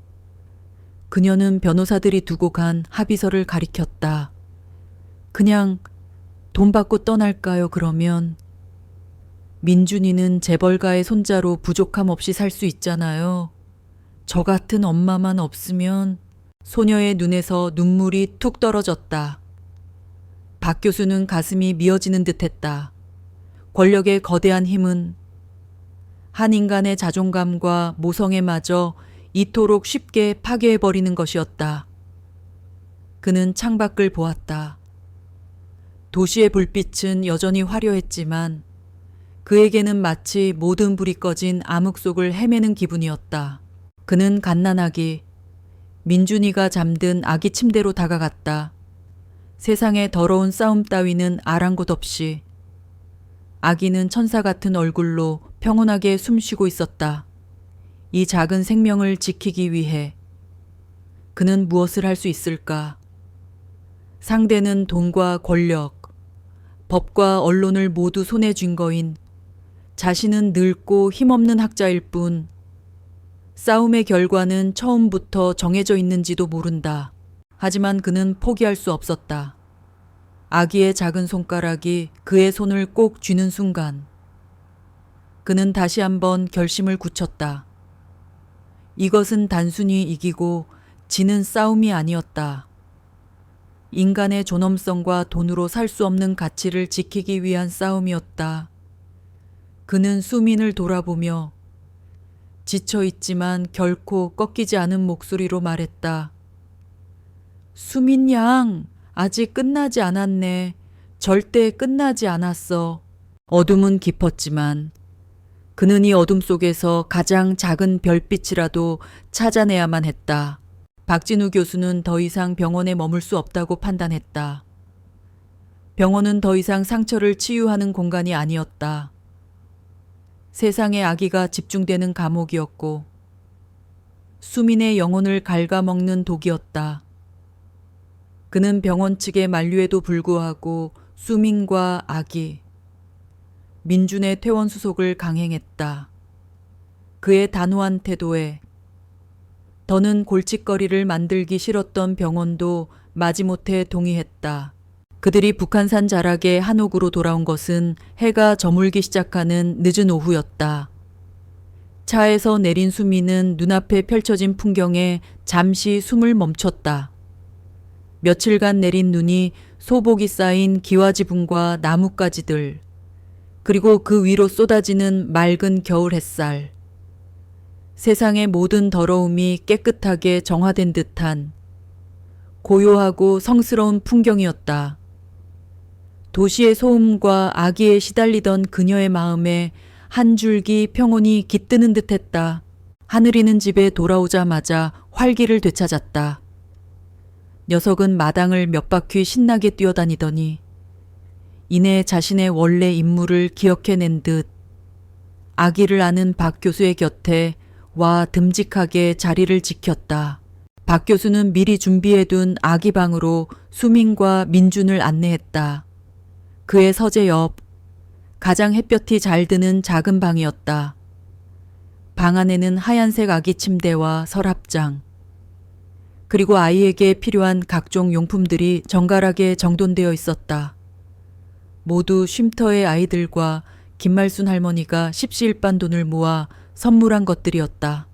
그녀는 변호사들이 두고 간 합의서를 가리켰다. 그냥 돈 받고 떠날까요, 그러면? 민준이는 재벌가의 손자로 부족함 없이 살 수 있잖아요. 저 같은 엄마만 없으면. 소녀의 눈에서 눈물이 툭 떨어졌다. 박 교수는 가슴이 미어지는 듯했다. 권력의 거대한 힘은 한 인간의 자존감과 모성애마저 이토록 쉽게 파괴해버리는 것이었다. 그는 창밖을 보았다. 도시의 불빛은 여전히 화려했지만 그에게는 마치 모든 불이 꺼진 암흑 속을 헤매는 기분이었다. 그는 갓난아기 민준이가 잠든 아기 침대로 다가갔다. 세상의 더러운 싸움 따위는 아랑곳 없이 아기는 천사 같은 얼굴로 평온하게 숨쉬고 있었다. 이 작은 생명을 지키기 위해 그는 무엇을 할 수 있을까? 상대는 돈과 권력, 법과 언론을 모두 손에 쥔 거인 자신은 늙고 힘없는 학자일 뿐 싸움의 결과는 처음부터 정해져 있는지도 모른다. 하지만 그는 포기할 수 없었다. 아기의 작은 손가락이 그의 손을 꼭 쥐는 순간 그는 다시 한번 결심을 굳혔다. 이것은 단순히 이기고 지는 싸움이 아니었다. 인간의 존엄성과 돈으로 살 수 없는 가치를 지키기 위한 싸움이었다. 그는 수민을 돌아보며 지쳐있지만 결코 꺾이지 않은 목소리로 말했다. 수민 양, 아직 끝나지 않았네. 절대 끝나지 않았어. 어둠은 깊었지만 그는 이 어둠 속에서 가장 작은 별빛이라도 찾아내야만 했다. 박진우 교수는 더 이상 병원에 머물 수 없다고 판단했다. 병원은 더 이상 상처를 치유하는 공간이 아니었다. 세상의 아기가 집중되는 감옥이었고 수민의 영혼을 갉아먹는 독이었다. 그는 병원 측의 만류에도 불구하고 수민과 아기, 민준의 퇴원 수속을 강행했다. 그의 단호한 태도에 더는 골칫거리를 만들기 싫었던 병원도 마지못해 동의했다. 그들이 북한산 자락의 한옥으로 돌아온 것은 해가 저물기 시작하는 늦은 오후였다. 차에서 내린 수미는 눈앞에 펼쳐진 풍경에 잠시 숨을 멈췄다. 며칠간 내린 눈이 소복이 쌓인 기와지붕과 나뭇가지들, 그리고 그 위로 쏟아지는 맑은 겨울 햇살. 세상의 모든 더러움이 깨끗하게 정화된 듯한 고요하고 성스러운 풍경이었다. 도시의 소음과 악의에 시달리던 그녀의 마음에 한 줄기 평온이 깃드는 듯했다. 하늘이는 집에 돌아오자마자 활기를 되찾았다. 녀석은 마당을 몇 바퀴 신나게 뛰어다니더니 이내 자신의 원래 임무를 기억해낸 듯 아기를 아는 박 교수의 곁에 와 듬직하게 자리를 지켰다. 박 교수는 미리 준비해둔 아기 방으로 수민과 민준을 안내했다. 그의 서재 옆 가장 햇볕이 잘 드는 작은 방이었다. 방 안에는 하얀색 아기 침대와 서랍장, 그리고 아이에게 필요한 각종 용품들이 정갈하게 정돈되어 있었다. 모두 쉼터의 아이들과 김말순 할머니가 십시일반 돈을 모아 선물한 것들이었다.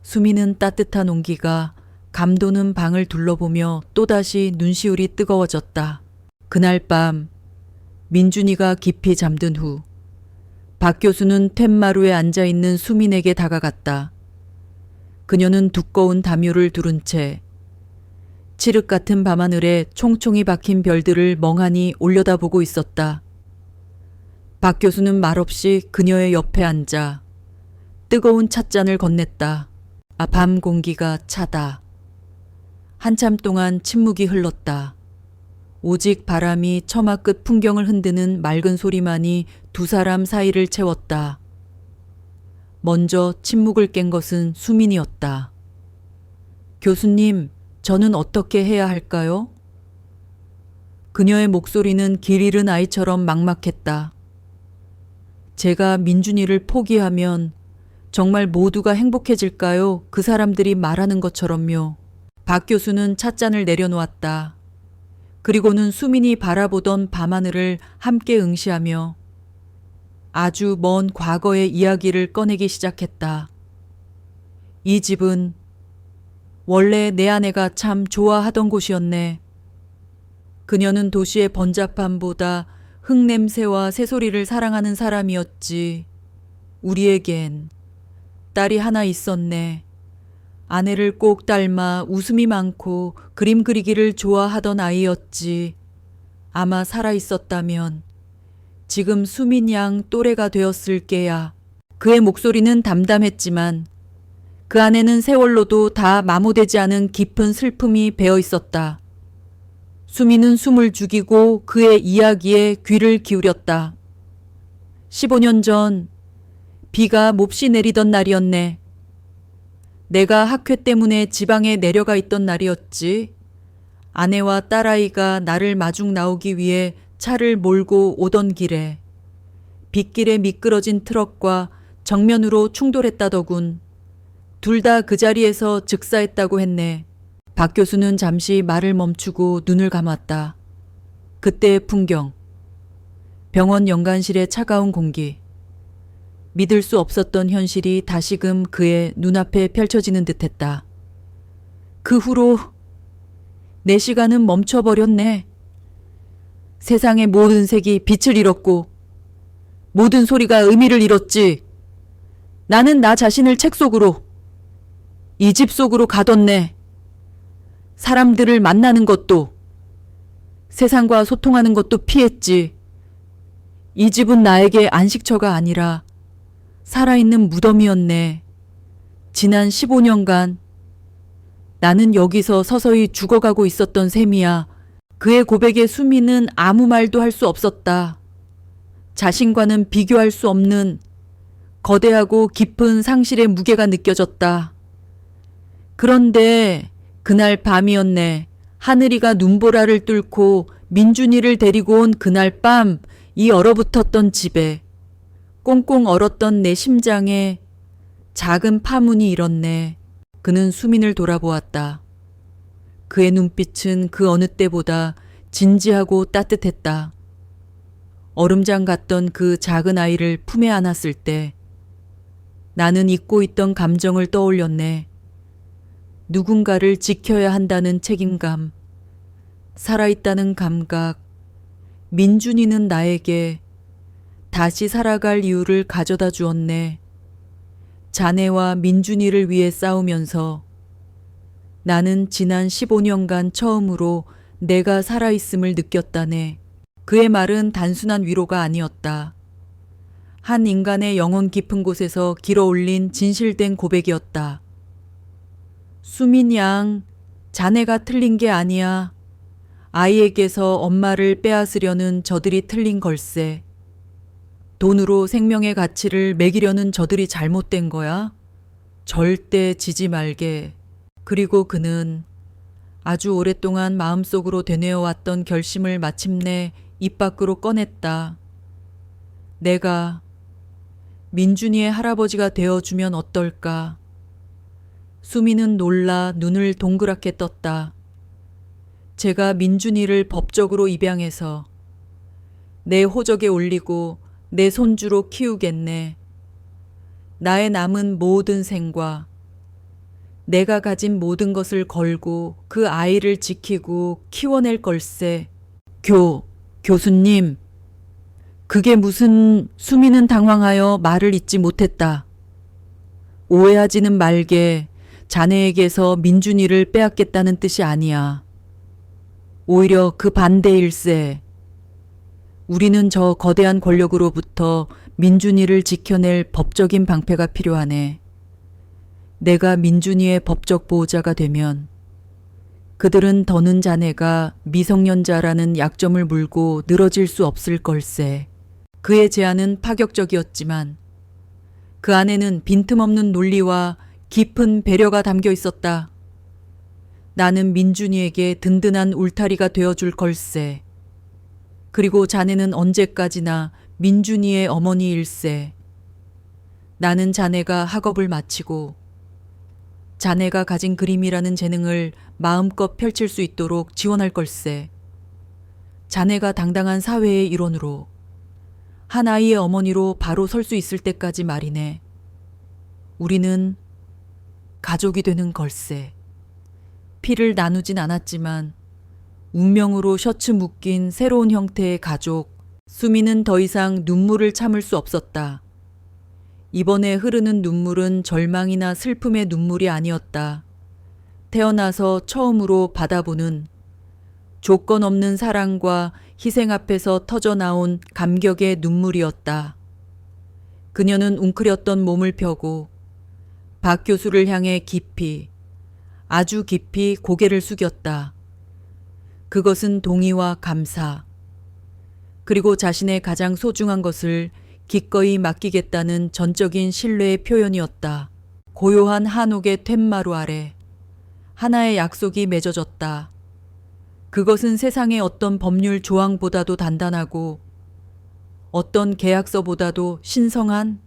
수미는 따뜻한 온기가 감도는 방을 둘러보며 또다시 눈시울이 뜨거워졌다. 그날 밤 민준이가 깊이 잠든 후 박 교수는 툇마루에 앉아있는 수민에게 다가갔다. 그녀는 두꺼운 담요를 두른 채 칠흑 같은 밤하늘에 총총이 박힌 별들을 멍하니 올려다보고 있었다. 박 교수는 말없이 그녀의 옆에 앉아 뜨거운 찻잔을 건넸다. 밤 공기가 차다. 한참 동안 침묵이 흘렀다. 오직 바람이 처마 끝 풍경을 흔드는 맑은 소리만이 두 사람 사이를 채웠다. 먼저 침묵을 깬 것은 수민이었다. 교수님, 저는 어떻게 해야 할까요? 그녀의 목소리는 길 잃은 아이처럼 막막했다. 제가 민준이를 포기하면 정말 모두가 행복해질까요? 그 사람들이 말하는 것처럼요. 박 교수는 찻잔을 내려놓았다. 그리고는 수민이 바라보던 밤하늘을 함께 응시하며 아주 먼 과거의 이야기를 꺼내기 시작했다. 이 집은 원래 내 아내가 참 좋아하던 곳이었네. 그녀는 도시의 번잡함보다 흙냄새와 새소리를 사랑하는 사람이었지. 우리에겐 딸이 하나 있었네. 아내를 꼭 닮아 웃음이 많고 그림 그리기를 좋아하던 아이였지. 아마 살아있었다면 지금 수민 양 또래가 되었을 게야. 그의 목소리는 담담했지만 그 안에는 세월로도 다 마모되지 않은 깊은 슬픔이 배어 있었다. 수민은 숨을 죽이고 그의 이야기에 귀를 기울였다. 15년 전 비가 몹시 내리던 날이었네. 내가 학회 때문에 지방에 내려가 있던 날이었지. 아내와 딸아이가 나를 마중 나오기 위해 차를 몰고 오던 길에 빗길에 미끄러진 트럭과 정면으로 충돌했다더군. 둘 다 그 자리에서 즉사했다고 했네. 박 교수는 잠시 말을 멈추고 눈을 감았다. 그때의 풍경. 병원 연간실의 차가운 공기. 믿을 수 없었던 현실이 다시금 그의 눈앞에 펼쳐지는 듯했다. 그 후로 내 시간은 멈춰버렸네. 세상의 모든 색이 빛을 잃었고 모든 소리가 의미를 잃었지. 나는 나 자신을 책 속으로, 이 집 속으로 가뒀네. 사람들을 만나는 것도, 세상과 소통하는 것도 피했지. 이 집은 나에게 안식처가 아니라 살아있는 무덤이었네. 지난 15년간 나는 여기서 서서히 죽어가고 있었던 셈이야. 그의 고백에 수미는 아무 말도 할 수 없었다. 자신과는 비교할 수 없는 거대하고 깊은 상실의 무게가 느껴졌다. 그런데 그날 밤이었네. 하늘이가 눈보라를 뚫고 민준이를 데리고 온 그날 밤, 이 얼어붙었던 집에 꽁꽁 얼었던 내 심장에 작은 파문이 일었네. 그는 수민을 돌아보았다. 그의 눈빛은 그 어느 때보다 진지하고 따뜻했다. 얼음장 같던 그 작은 아이를 품에 안았을 때 나는 잊고 있던 감정을 떠올렸네. 누군가를 지켜야 한다는 책임감, 살아있다는 감각, 민준이는 나에게 다시 살아갈 이유를 가져다 주었네. 자네와 민준이를 위해 싸우면서 나는 지난 15년간 처음으로 내가 살아있음을 느꼈다네. 그의 말은 단순한 위로가 아니었다. 한 인간의 영혼 깊은 곳에서 길어올린 진실된 고백이었다. 수민 양, 자네가 틀린 게 아니야. 아이에게서 엄마를 빼앗으려는 저들이 틀린 걸세. 돈으로 생명의 가치를 매기려는 저들이 잘못된 거야. 절대 지지 말게. 그리고 그는 아주 오랫동안 마음속으로 되뇌어왔던 결심을 마침내 입 밖으로 꺼냈다. 내가 민준이의 할아버지가 되어주면 어떨까? 수미는 놀라 눈을 동그랗게 떴다. 제가 민준이를 법적으로 입양해서 내 호적에 올리고 내 손주로 키우겠네. 나의 남은 모든 생과 내가 가진 모든 것을 걸고 그 아이를 지키고 키워낼 걸세. 교수님. 그게 무슨... 수미는 당황하여 말을 잇지 못했다. 오해하지는 말게. 자네에게서 민준이를 빼앗겠다는 뜻이 아니야. 오히려 그 반대일세. 우리는 저 거대한 권력으로부터 민준이를 지켜낼 법적인 방패가 필요하네. 내가 민준이의 법적 보호자가 되면 그들은 더는 자네가 미성년자라는 약점을 물고 늘어질 수 없을 걸세. 그의 제안은 파격적이었지만 그 안에는 빈틈없는 논리와 깊은 배려가 담겨 있었다. 나는 민준이에게 든든한 울타리가 되어줄 걸세. 그리고 자네는 언제까지나 민준이의 어머니일세. 나는 자네가 학업을 마치고 자네가 가진 그림이라는 재능을 마음껏 펼칠 수 있도록 지원할 걸세. 자네가 당당한 사회의 일원으로 한 아이의 어머니로 바로 설 수 있을 때까지 말이네. 우리는 가족이 되는 걸세. 피를 나누진 않았지만 운명으로 셔츠 묶인 새로운 형태의 가족. 수미는 더 이상 눈물을 참을 수 없었다. 이번에 흐르는 눈물은 절망이나 슬픔의 눈물이 아니었다. 태어나서 처음으로 받아보는 조건 없는 사랑과 희생 앞에서 터져나온 감격의 눈물이었다. 그녀는 웅크렸던 몸을 펴고 박 교수를 향해 깊이, 아주 깊이 고개를 숙였다. 그것은 동의와 감사, 그리고 자신의 가장 소중한 것을 기꺼이 맡기겠다는 전적인 신뢰의 표현이었다. 고요한 한옥의 툇마루 아래 하나의 약속이 맺어졌다. 그것은 세상의 어떤 법률 조항보다도 단단하고 어떤 계약서보다도 신성한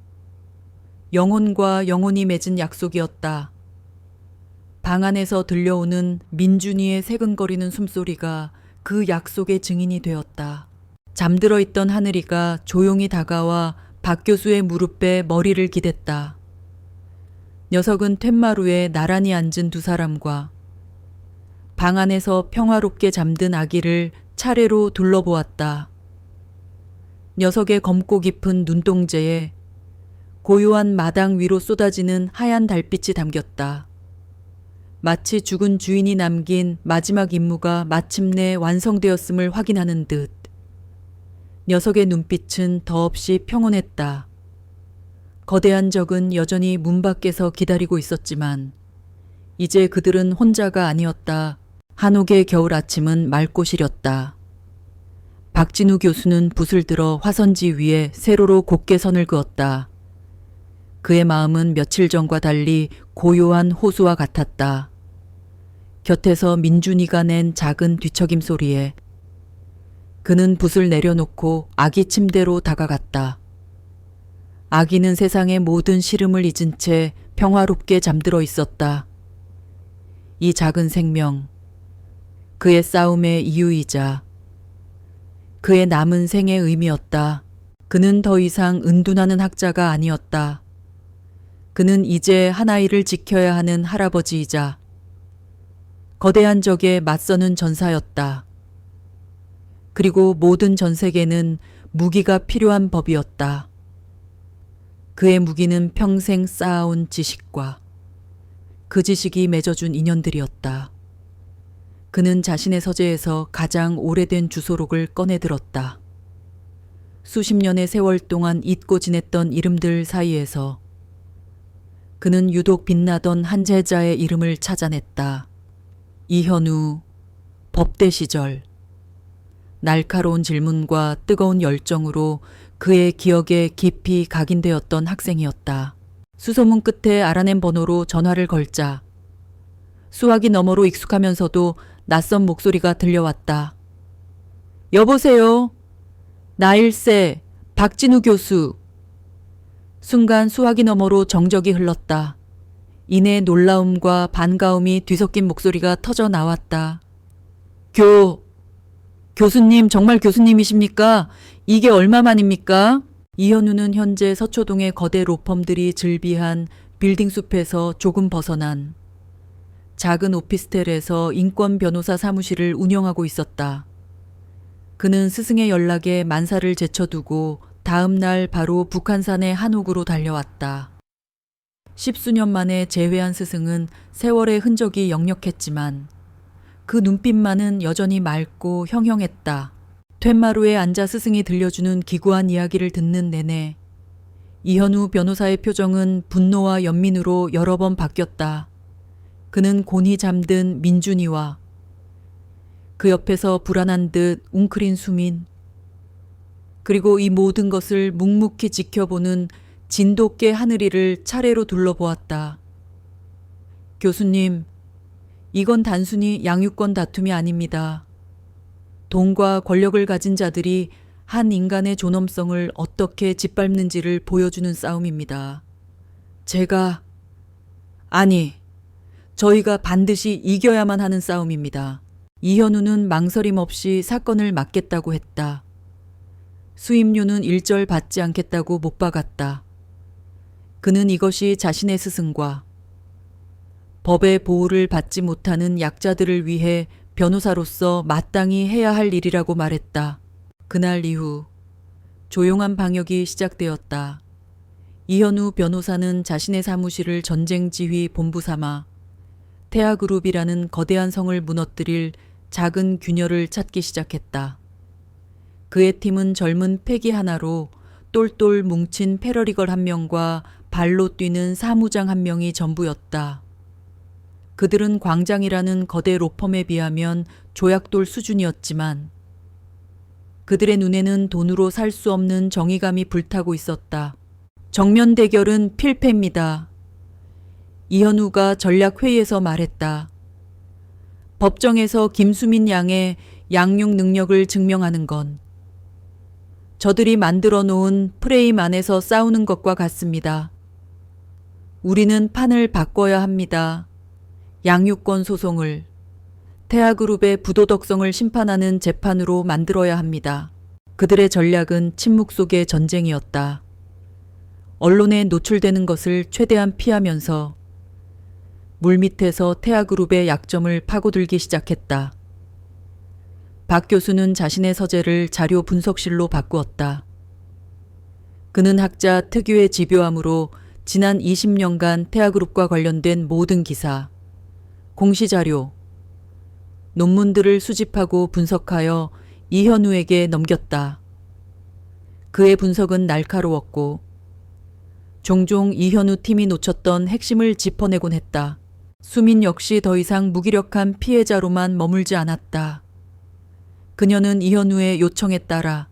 영혼과 영혼이 맺은 약속이었다. 방 안에서 들려오는 민준이의 새근거리는 숨소리가 그 약속의 증인이 되었다. 잠들어 있던 하늘이가 조용히 다가와 박 교수의 무릎에 머리를 기댔다. 녀석은 툇마루에 나란히 앉은 두 사람과 방 안에서 평화롭게 잠든 아기를 차례로 둘러보았다. 녀석의 검고 깊은 눈동자에 고요한 마당 위로 쏟아지는 하얀 달빛이 담겼다. 마치 죽은 주인이 남긴 마지막 임무가 마침내 완성되었음을 확인하는 듯. 녀석의 눈빛은 더없이 평온했다. 거대한 적은 여전히 문 밖에서 기다리고 있었지만 이제 그들은 혼자가 아니었다. 한옥의 겨울 아침은 맑고 시렸다. 박진우 교수는 붓을 들어 화선지 위에 세로로 곱게 선을 그었다. 그의 마음은 며칠 전과 달리 고요한 호수와 같았다. 곁에서 민준이가 낸 작은 뒤척임 소리에 그는 붓을 내려놓고 아기 침대로 다가갔다. 아기는 세상의 모든 시름을 잊은 채 평화롭게 잠들어 있었다. 이 작은 생명, 그의 싸움의 이유이자 그의 남은 생의 의미였다. 그는 더 이상 은둔하는 학자가 아니었다. 그는 이제 한 아이를 지켜야 하는 할아버지이자 거대한 적에 맞서는 전사였다. 그리고 모든 전 세계는 무기가 필요한 법이었다. 그의 무기는 평생 쌓아온 지식과 그 지식이 맺어준 인연들이었다. 그는 자신의 서재에서 가장 오래된 주소록을 꺼내들었다. 수십 년의 세월 동안 잊고 지냈던 이름들 사이에서 그는 유독 빛나던 한 제자의 이름을 찾아냈다. 이현우, 법대 시절. 날카로운 질문과 뜨거운 열정으로 그의 기억에 깊이 각인되었던 학생이었다. 수소문 끝에 알아낸 번호로 전화를 걸자 수화기 너머로 익숙하면서도 낯선 목소리가 들려왔다. 여보세요. 나일세, 박진우 교수. 순간 수화기 너머로 정적이 흘렀다. 이내 놀라움과 반가움이 뒤섞인 목소리가 터져 나왔다. 교수님, 정말 교수님이십니까? 이게 얼마만입니까? 이현우는 현재 서초동의 거대 로펌들이 즐비한 빌딩 숲에서 조금 벗어난 작은 오피스텔에서 인권 변호사 사무실을 운영하고 있었다. 그는 스승의 연락에 만사를 제쳐두고 다음 날 바로 북한산의 한옥으로 달려왔다. 10수년 만에 재회한 스승은 세월의 흔적이 역력했지만 그 눈빛만은 여전히 맑고 형형했다. 툇마루에 앉아 스승이 들려주는 기구한 이야기를 듣는 내내 이현우 변호사의 표정은 분노와 연민으로 여러 번 바뀌었다. 그는 곤히 잠든 민준이와 그 옆에서 불안한 듯 웅크린 수민, 그리고 이 모든 것을 묵묵히 지켜보는 진돗개 하늘이를 차례로 둘러보았다. 교수님, 이건 단순히 양육권 다툼이 아닙니다. 돈과 권력을 가진 자들이 한 인간의 존엄성을 어떻게 짓밟는지를 보여주는 싸움입니다. 저희가 반드시 이겨야만 하는 싸움입니다. 이현우는 망설임 없이 사건을 맡겠다고 했다. 수임료는 일절 받지 않겠다고 못 박았다. 그는 이것이 자신의 스승과 법의 보호를 받지 못하는 약자들을 위해 변호사로서 마땅히 해야 할 일이라고 말했다. 그날 이후 조용한 방역이 시작되었다. 이현우 변호사는 자신의 사무실을 전쟁지휘 본부 삼아 태아그룹이라는 거대한 성을 무너뜨릴 작은 균열을 찾기 시작했다. 그의 팀은 젊은 패기 하나로 똘똘 뭉친 패러리걸 한 명과 발로 뛰는 사무장 한 명이 전부였다. 그들은 광장이라는 거대 로펌에 비하면 조약돌 수준이었지만 그들의 눈에는 돈으로 살 수 없는 정의감이 불타고 있었다. 정면 대결은 필패입니다. 이현우가 전략회의에서 말했다. 법정에서 김수민 양의 양육 능력을 증명하는 건 저들이 만들어 놓은 프레임 안에서 싸우는 것과 같습니다. 우리는 판을 바꿔야 합니다. 양육권 소송을 태아그룹의 부도덕성을 심판하는 재판으로 만들어야 합니다. 그들의 전략은 침묵 속의 전쟁이었다. 언론에 노출되는 것을 최대한 피하면서 물밑에서 태아그룹의 약점을 파고들기 시작했다. 박 교수는 자신의 서재를 자료 분석실로 바꾸었다. 그는 학자 특유의 집요함으로 지난 20년간 태아그룹과 관련된 모든 기사, 공시자료, 논문들을 수집하고 분석하여 이현우에게 넘겼다. 그의 분석은 날카로웠고 종종 이현우 팀이 놓쳤던 핵심을 짚어내곤 했다. 수민 역시 더 이상 무기력한 피해자로만 머물지 않았다. 그녀는 이현우의 요청에 따라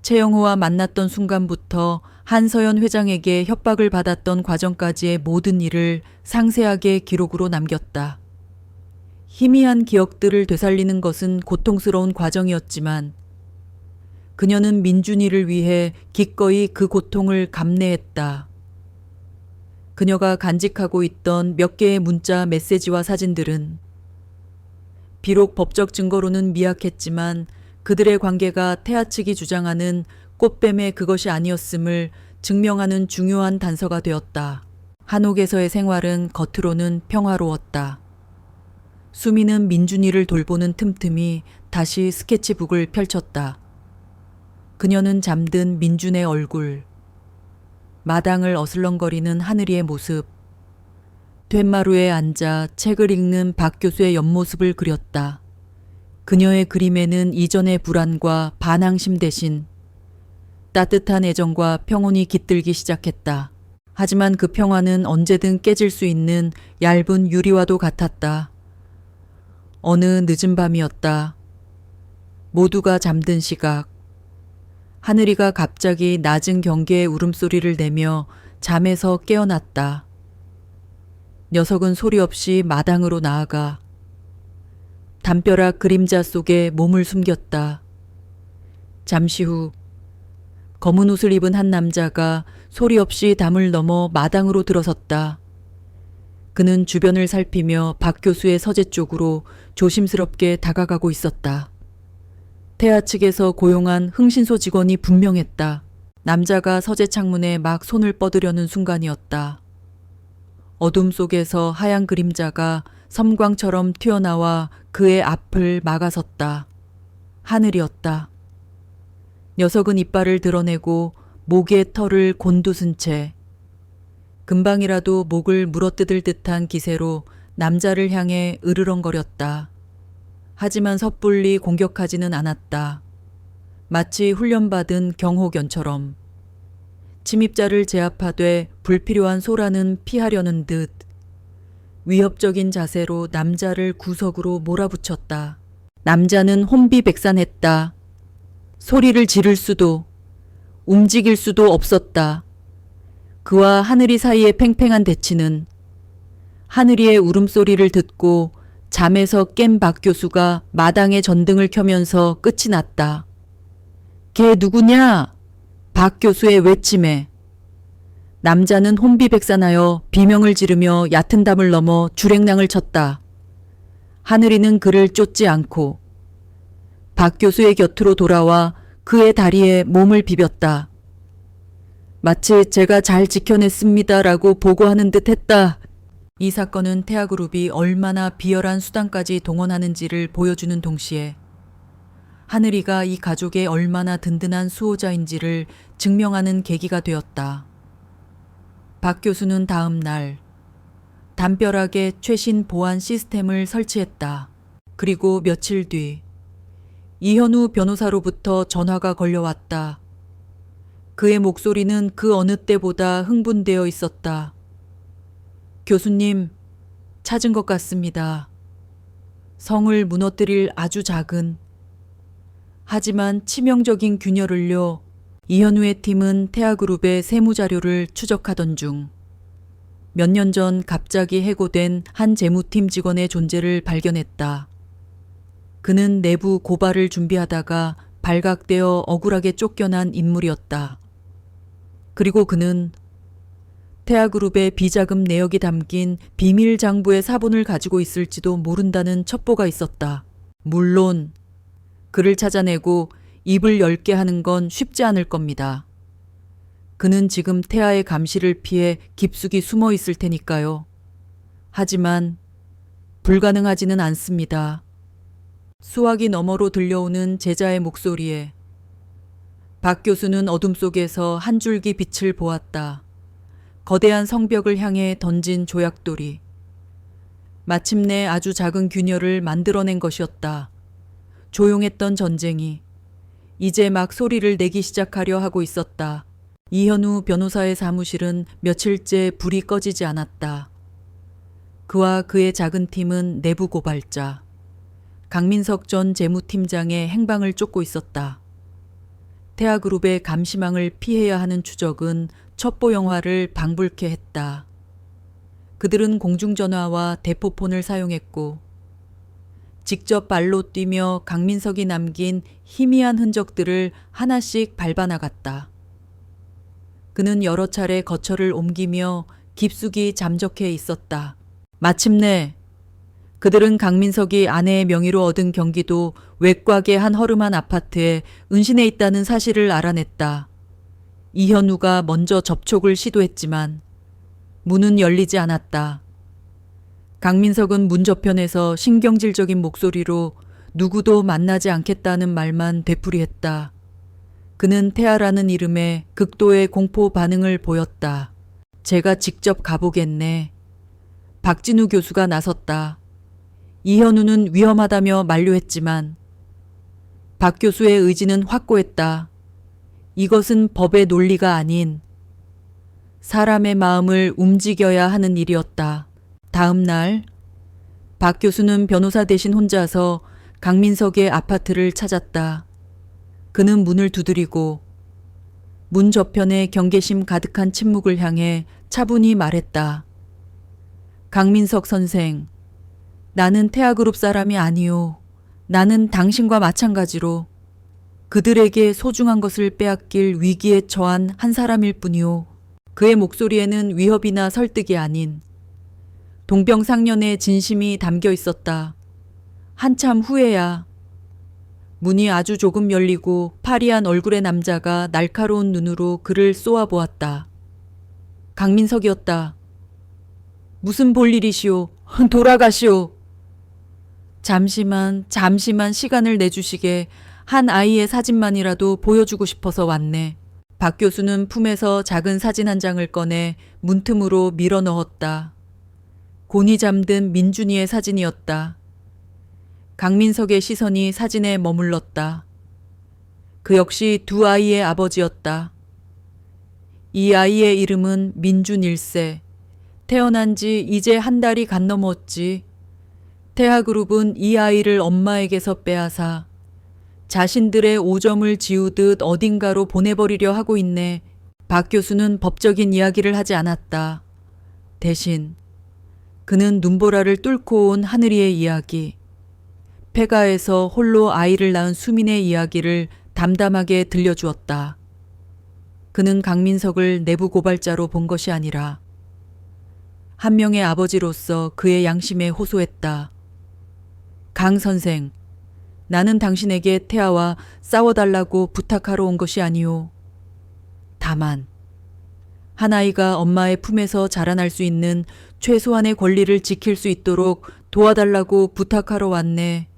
최영호와 만났던 순간부터 한서연 회장에게 협박을 받았던 과정까지의 모든 일을 상세하게 기록으로 남겼다. 희미한 기억들을 되살리는 것은 고통스러운 과정이었지만 그녀는 민준이를 위해 기꺼이 그 고통을 감내했다. 그녀가 간직하고 있던 몇 개의 문자 메시지와 사진들은 비록 법적 증거로는 미약했지만 그들의 관계가 태아 측이 주장하는 꽃뱀의 그것이 아니었음을 증명하는 중요한 단서가 되었다. 한옥에서의 생활은 겉으로는 평화로웠다. 수미는 민준이를 돌보는 틈틈이 다시 스케치북을 펼쳤다. 그녀는 잠든 민준의 얼굴, 마당을 어슬렁거리는 하늘이의 모습, 툇마루에 앉아 책을 읽는 박 교수의 옆모습을 그렸다. 그녀의 그림에는 이전의 불안과 반항심 대신 따뜻한 애정과 평온이 깃들기 시작했다. 하지만 그 평화는 언제든 깨질 수 있는 얇은 유리와도 같았다. 어느 늦은 밤이었다. 모두가 잠든 시각. 하늘이가 갑자기 낮은 경계의 울음소리를 내며 잠에서 깨어났다. 녀석은 소리 없이 마당으로 나아가 담벼락 그림자 속에 몸을 숨겼다. 잠시 후 검은 옷을 입은 한 남자가 소리 없이 담을 넘어 마당으로 들어섰다. 그는 주변을 살피며 박 교수의 서재 쪽으로 조심스럽게 다가가고 있었다. 태아 측에서 고용한 흥신소 직원이 분명했다. 남자가 서재 창문에 막 손을 뻗으려는 순간이었다. 어둠 속에서 하얀 그림자가 섬광처럼 튀어나와 그의 앞을 막아섰다. 하늘이었다. 녀석은 이빨을 드러내고 목의 털을 곤두슨 채 금방이라도 목을 물어뜯을 듯한 기세로 남자를 향해 으르렁거렸다. 하지만 섣불리 공격하지는 않았다. 마치 훈련받은 경호견처럼 침입자를 제압하되 불필요한 소란은 피하려는 듯 위협적인 자세로 남자를 구석으로 몰아붙였다. 남자는 혼비백산했다. 소리를 지를 수도 움직일 수도 없었다. 그와 하늘이 사이의 팽팽한 대치는 하늘이의 울음소리를 듣고 잠에서 깬 박 교수가 마당에 전등을 켜면서 끝이 났다. 걔 누구냐? 박 교수의 외침에 남자는 혼비백산하여 비명을 지르며 얕은 담을 넘어 주랭랑을 쳤다. 하늘이는 그를 쫓지 않고 박 교수의 곁으로 돌아와 그의 다리에 몸을 비볐다. 마치 제가 잘 지켜냈습니다라고 보고하는 듯 했다. 이 사건은 태아그룹이 얼마나 비열한 수단까지 동원하는지를 보여주는 동시에 하늘이가 이 가족의 얼마나 든든한 수호자인지를 증명하는 계기가 되었다. 박 교수는 다음 날 담벼락에 최신 보안 시스템을 설치했다. 그리고 며칠 뒤 이현우 변호사로부터 전화가 걸려왔다. 그의 목소리는 그 어느 때보다 흥분되어 있었다. 교수님, 찾은 것 같습니다. 성을 무너뜨릴 아주 작은 하지만 치명적인 균열을요. 이현우의 팀은 태아그룹의 세무자료를 추적하던 중 몇 년 전 갑자기 해고된 한 재무팀 직원의 존재를 발견했다. 그는 내부 고발을 준비하다가 발각되어 억울하게 쫓겨난 인물이었다. 그리고 그는 태아그룹의 비자금 내역이 담긴 비밀 장부의 사본을 가지고 있을지도 모른다는 첩보가 있었다. 물론 그를 찾아내고 입을 열게 하는 건 쉽지 않을 겁니다. 그는 지금 태아의 감시를 피해 깊숙이 숨어 있을 테니까요. 하지만 불가능하지는 않습니다. 수화기 너머로 들려오는 제자의 목소리에 박 교수는 어둠 속에서 한 줄기 빛을 보았다. 거대한 성벽을 향해 던진 조약돌이. 마침내 아주 작은 균열을 만들어낸 것이었다. 조용했던 전쟁이 이제 막 소리를 내기 시작하려 하고 있었다. 이현우 변호사의 사무실은 며칠째 불이 꺼지지 않았다. 그와 그의 작은 팀은 내부 고발자 강민석 전 재무팀장의 행방을 쫓고 있었다. 태아그룹의 감시망을 피해야 하는 추적은 첩보 영화를 방불케 했다. 그들은 공중전화와 대포폰을 사용했고 직접 발로 뛰며 강민석이 남긴 희미한 흔적들을 하나씩 밟아나갔다. 그는 여러 차례 거처를 옮기며 깊숙이 잠적해 있었다. 마침내 그들은 강민석이 아내의 명의로 얻은 경기도 외곽의 한 허름한 아파트에 은신해 있다는 사실을 알아냈다. 이현우가 먼저 접촉을 시도했지만 문은 열리지 않았다. 강민석은 문 저편에서 신경질적인 목소리로 누구도 만나지 않겠다는 말만 되풀이했다. 그는 태아라는 이름에 극도의 공포 반응을 보였다. 제가 직접 가보겠네. 박진우 교수가 나섰다. 이현우는 위험하다며 만류했지만 박 교수의 의지는 확고했다. 이것은 법의 논리가 아닌 사람의 마음을 움직여야 하는 일이었다. 다음 날 박 교수는 변호사 대신 혼자서 강민석의 아파트를 찾았다. 그는 문을 두드리고 문 저편에 경계심 가득한 침묵을 향해 차분히 말했다. 강민석 선생, 나는 태아그룹 사람이 아니오. 나는 당신과 마찬가지로 그들에게 소중한 것을 빼앗길 위기에 처한 한 사람일 뿐이오. 그의 목소리에는 위협이나 설득이 아닌 동병상련의 진심이 담겨 있었다. 한참 후에야 문이 아주 조금 열리고 파리한 얼굴의 남자가 날카로운 눈으로 그를 쏘아보았다. 강민석이었다. 무슨 볼일이시오? 돌아가시오. 잠시만 시간을 내주시게. 한 아이의 사진만이라도 보여주고 싶어서 왔네. 박 교수는 품에서 작은 사진 한 장을 꺼내 문틈으로 밀어 넣었다. 곤히 잠든 민준이의 사진이었다. 강민석의 시선이 사진에 머물렀다. 그 역시 두 아이의 아버지였다. 이 아이의 이름은 민준 1세. 태어난 지 이제 한 달이 간 넘었지. 태아그룹은 이 아이를 엄마에게서 빼앗아 자신들의 오점을 지우듯 어딘가로 보내버리려 하고 있네. 박 교수는 법적인 이야기를 하지 않았다. 대신 그는 눈보라를 뚫고 온 하늘이의 이야기, 폐가에서 홀로 아이를 낳은 수민의 이야기를 담담하게 들려주었다. 그는 강민석을 내부 고발자로 본 것이 아니라 한 명의 아버지로서 그의 양심에 호소했다. 강 선생, 나는 당신에게 태아와 싸워달라고 부탁하러 온 것이 아니오. 다만 한 아이가 엄마의 품에서 자라날 수 있는 최소한의 권리를 지킬 수 있도록 도와달라고 부탁하러 왔네.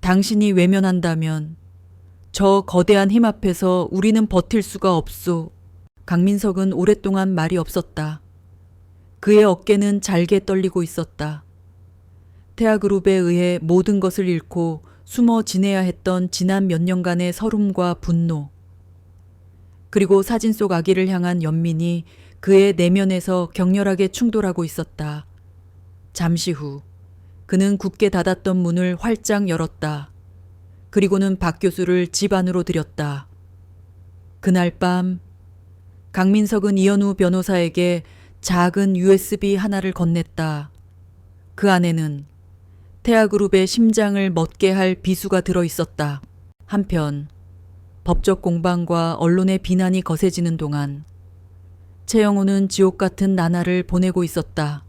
당신이 외면한다면 저 거대한 힘 앞에서 우리는 버틸 수가 없소. 강민석은 오랫동안 말이 없었다. 그의 어깨는 잘게 떨리고 있었다. 태아그룹에 의해 모든 것을 잃고 숨어 지내야 했던 지난 몇 년간의 서름과 분노, 그리고 사진 속 아기를 향한 연민이 그의 내면에서 격렬하게 충돌하고 있었다. 잠시 후 그는 굳게 닫았던 문을 활짝 열었다. 그리고는 박 교수를 집 안으로 들였다. 그날 밤 강민석은 이현우 변호사에게 작은 USB 하나를 건넸다. 그 안에는 태아그룹의 심장을 멎게 할 비수가 들어있었다. 한편 법적 공방과 언론의 비난이 거세지는 동안 최영호는 지옥 같은 나날을 보내고 있었다.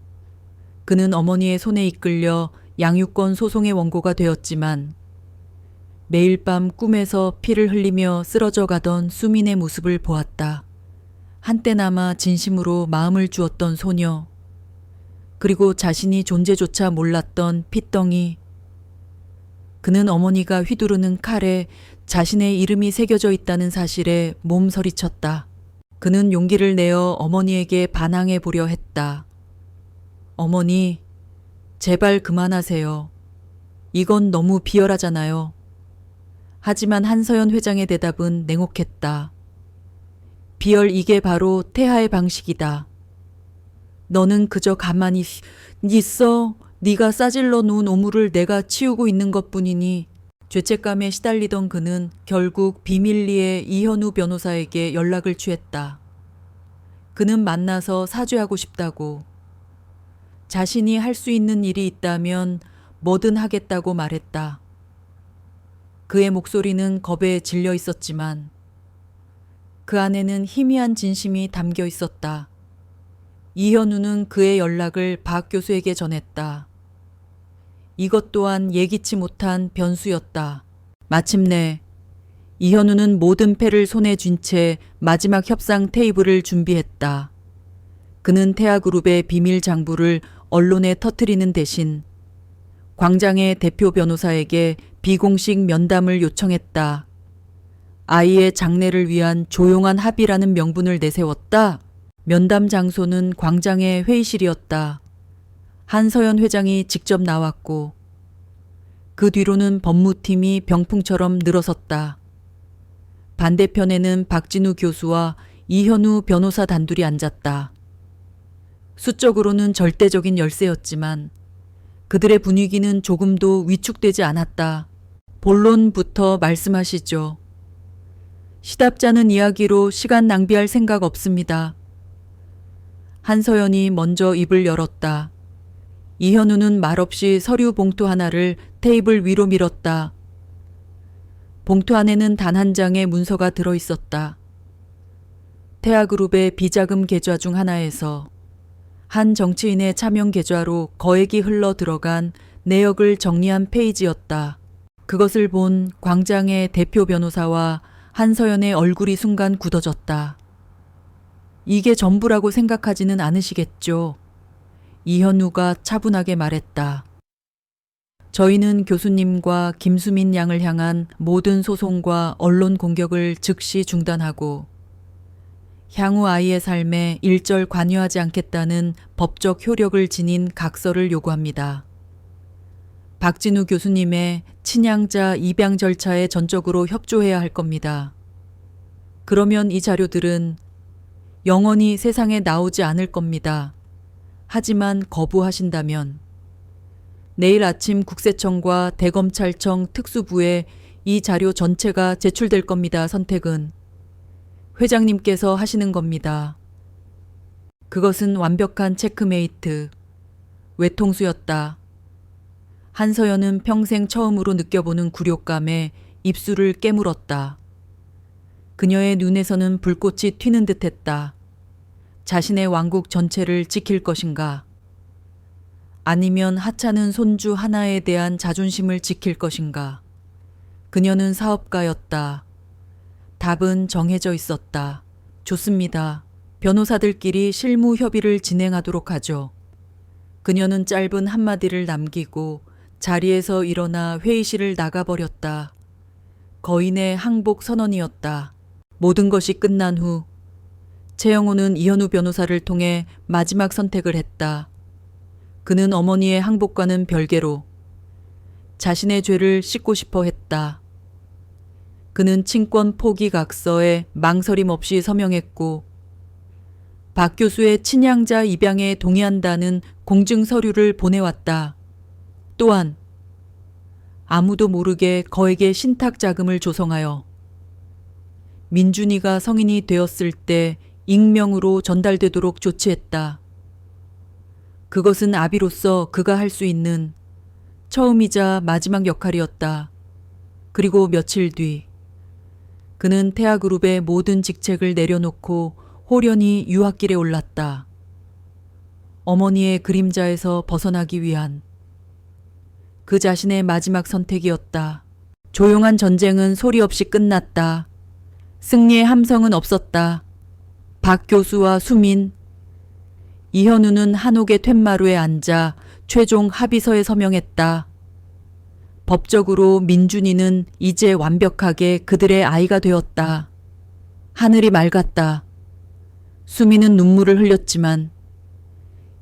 그는 어머니의 손에 이끌려 양육권 소송의 원고가 되었지만 매일 밤 꿈에서 피를 흘리며 쓰러져 가던 수민의 모습을 보았다. 한때나마 진심으로 마음을 주었던 소녀, 그리고 자신이 존재조차 몰랐던 핏덩이. 그는 어머니가 휘두르는 칼에 자신의 이름이 새겨져 있다는 사실에 몸서리쳤다. 그는 용기를 내어 어머니에게 반항해 보려 했다. 어머니, 제발 그만하세요. 이건 너무 비열하잖아요. 하지만 한서연 회장의 대답은 냉혹했다. 비열, 이게 바로 태아의 방식이다. 너는 그저 가만히 있어. 네가 싸질러 놓은 오물을 내가 치우고 있는 것뿐이니. 죄책감에 시달리던 그는 결국 비밀리에 이현우 변호사에게 연락을 취했다. 그는 만나서 사죄하고 싶다고, 자신이 할 수 있는 일이 있다면 뭐든 하겠다고 말했다. 그의 목소리는 겁에 질려 있었지만 그 안에는 희미한 진심이 담겨 있었다. 이현우는 그의 연락을 박 교수에게 전했다. 이것 또한 예기치 못한 변수였다. 마침내 이현우는 모든 패를 손에 쥔 채 마지막 협상 테이블을 준비했다. 그는 태아그룹의 비밀 장부를 언론에 터뜨리는 대신 광장의 대표 변호사에게 비공식 면담을 요청했다. 아이의 장례를 위한 조용한 합의라는 명분을 내세웠다. 면담 장소는 광장의 회의실이었다. 한서연 회장이 직접 나왔고 그 뒤로는 법무팀이 병풍처럼 늘어섰다. 반대편에는 박진우 교수와 이현우 변호사 단둘이 앉았다. 수적으로는 절대적인 열세였지만 그들의 분위기는 조금도 위축되지 않았다. 본론부터 말씀하시죠. 시답잖은 이야기로 시간 낭비할 생각 없습니다. 한서연이 먼저 입을 열었다. 이현우는 말없이 서류 봉투 하나를 테이블 위로 밀었다. 봉투 안에는 단 한 장의 문서가 들어있었다. 태아그룹의 비자금 계좌 중 하나에서 한 정치인의 차명 계좌로 거액이 흘러 들어간 내역을 정리한 페이지였다. 그것을 본 광장의 대표 변호사와 한서연의 얼굴이 순간 굳어졌다. 이게 전부라고 생각하지는 않으시겠죠? 이현우가 차분하게 말했다. 저희는 교수님과 김수민 양을 향한 모든 소송과 언론 공격을 즉시 중단하고 향후 아이의 삶에 일절 관여하지 않겠다는 법적 효력을 지닌 각서를 요구합니다. 박진우 교수님의 친양자 입양 절차에 전적으로 협조해야 할 겁니다. 그러면 이 자료들은 영원히 세상에 나오지 않을 겁니다. 하지만 거부하신다면 내일 아침 국세청과 대검찰청 특수부에 이 자료 전체가 제출될 겁니다. 선택은 회장님께서 하시는 겁니다. 그것은 완벽한 체크메이트, 외통수였다. 한서연은 평생 처음으로 느껴보는 굴욕감에 입술을 깨물었다. 그녀의 눈에서는 불꽃이 튀는 듯했다. 자신의 왕국 전체를 지킬 것인가? 아니면 하찮은 손주 하나에 대한 자존심을 지킬 것인가? 그녀는 사업가였다. 답은 정해져 있었다. 좋습니다. 변호사들끼리 실무 협의를 진행하도록 하죠. 그녀는 짧은 한마디를 남기고 자리에서 일어나 회의실을 나가버렸다. 거인의 항복 선언이었다. 모든 것이 끝난 후 최영호는 이현우 변호사를 통해 마지막 선택을 했다. 그는 어머니의 항복과는 별개로 자신의 죄를 씻고 싶어 했다. 그는 친권 포기 각서에 망설임 없이 서명했고 박 교수의 친양자 입양에 동의한다는 공증 서류를 보내왔다. 또한 아무도 모르게 거액의 신탁 자금을 조성하여 민준이가 성인이 되었을 때 익명으로 전달되도록 조치했다. 그것은 아비로서 그가 할 수 있는 처음이자 마지막 역할이었다. 그리고 며칠 뒤 그는 태아그룹의 모든 직책을 내려놓고 호련히 유학길에 올랐다. 어머니의 그림자에서 벗어나기 위한 그 자신의 마지막 선택이었다. 조용한 전쟁은 소리 없이 끝났다. 승리의 함성은 없었다. 박 교수와 수민, 이현우는 한옥의 툇마루에 앉아 최종 합의서에 서명했다. 법적으로 민준이는 이제 완벽하게 그들의 아이가 되었다. 하늘이 맑았다. 수민은 눈물을 흘렸지만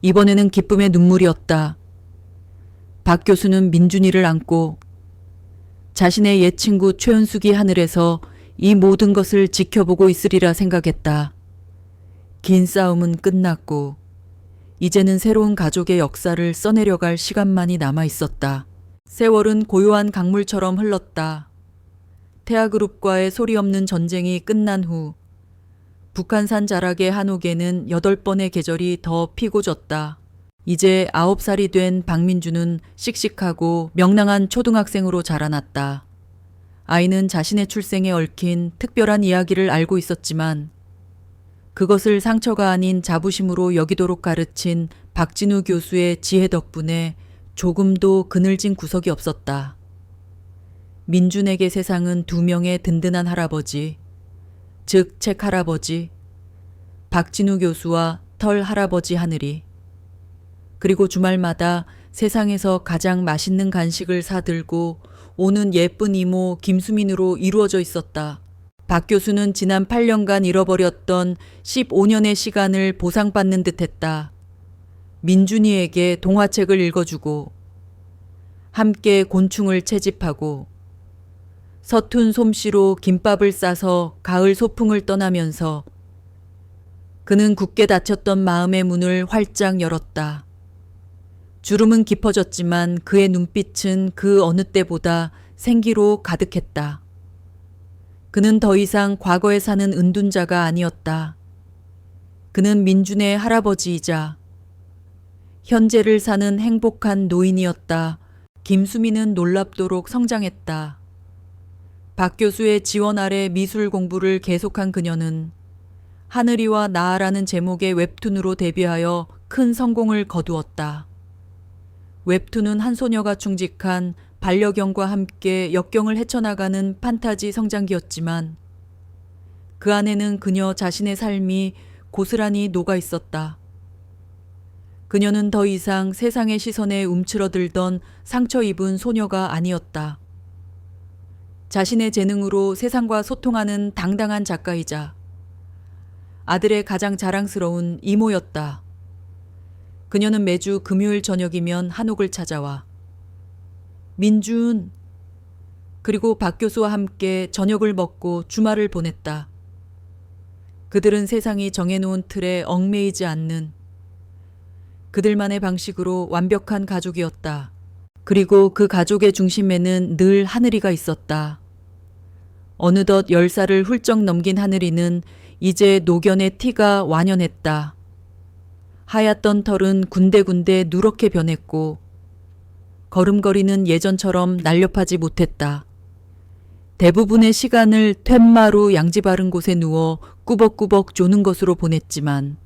이번에는 기쁨의 눈물이었다. 박 교수는 민준이를 안고 자신의 옛 친구 최은숙이 하늘에서 이 모든 것을 지켜보고 있으리라 생각했다. 긴 싸움은 끝났고 이제는 새로운 가족의 역사를 써내려갈 시간만이 남아 있었다. 세월은 고요한 강물처럼 흘렀다. 태아그룹과의 소리 없는 전쟁이 끝난 후 북한산 자락의 한옥에는 8번의 계절이 더 피고 졌다. 이제 9살이 된 박민주는 씩씩하고 명랑한 초등학생으로 자라났다. 아이는 자신의 출생에 얽힌 특별한 이야기를 알고 있었지만 그것을 상처가 아닌 자부심으로 여기도록 가르친 박진우 교수의 지혜 덕분에 조금도 그늘진 구석이 없었다. 민준에게 세상은 2명의 든든한 할아버지, 즉 책 할아버지, 박진우 교수와 털 할아버지 하늘이. 그리고 주말마다 세상에서 가장 맛있는 간식을 사들고 오는 예쁜 이모 김수민으로 이루어져 있었다. 박 교수는 지난 8년간 잃어버렸던 15년의 시간을 보상받는 듯했다. 민준이에게 동화책을 읽어주고 함께 곤충을 채집하고 서툰 솜씨로 김밥을 싸서 가을 소풍을 떠나면서 그는 굳게 닫혔던 마음의 문을 활짝 열었다. 주름은 깊어졌지만 그의 눈빛은 그 어느 때보다 생기로 가득했다. 그는 더 이상 과거에 사는 은둔자가 아니었다. 그는 민준의 할아버지이자 현재를 사는 행복한 노인이었다. 김수민은 놀랍도록 성장했다. 박 교수의 지원 아래 미술 공부를 계속한 그녀는 하늘이와 나아라는 제목의 웹툰으로 데뷔하여 큰 성공을 거두었다. 웹툰은 한 소녀가 충직한 반려견과 함께 역경을 헤쳐나가는 판타지 성장기였지만 그 안에는 그녀 자신의 삶이 고스란히 녹아 있었다. 그녀는 더 이상 세상의 시선에 움츠러들던 상처 입은 소녀가 아니었다. 자신의 재능으로 세상과 소통하는 당당한 작가이자 아들의 가장 자랑스러운 이모였다. 그녀는 매주 금요일 저녁이면 한옥을 찾아와 민준, 그리고 박 교수와 함께 저녁을 먹고 주말을 보냈다. 그들은 세상이 정해놓은 틀에 얽매이지 않는 그들만의 방식으로 완벽한 가족이었다. 그리고 그 가족의 중심에는 늘 하늘이가 있었다. 어느덧 10살을 훌쩍 넘긴 하늘이는 이제 노견의 티가 완연했다. 하얗던 털은 군데군데 누렇게 변했고 걸음걸이는 예전처럼 날렵하지 못했다. 대부분의 시간을 툇마루 양지 바른 곳에 누워 꾸벅꾸벅 조는 것으로 보냈지만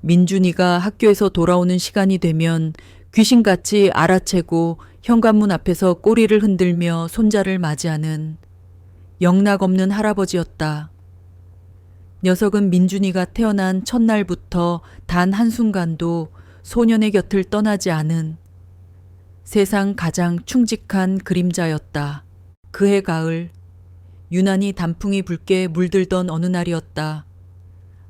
민준이가 학교에서 돌아오는 시간이 되면 귀신같이 알아채고 현관문 앞에서 꼬리를 흔들며 손자를 맞이하는 영락없는 할아버지였다. 녀석은 민준이가 태어난 첫날부터 단 한순간도 소년의 곁을 떠나지 않은 세상 가장 충직한 그림자였다. 그해 가을, 유난히 단풍이 붉게 물들던 어느 날이었다.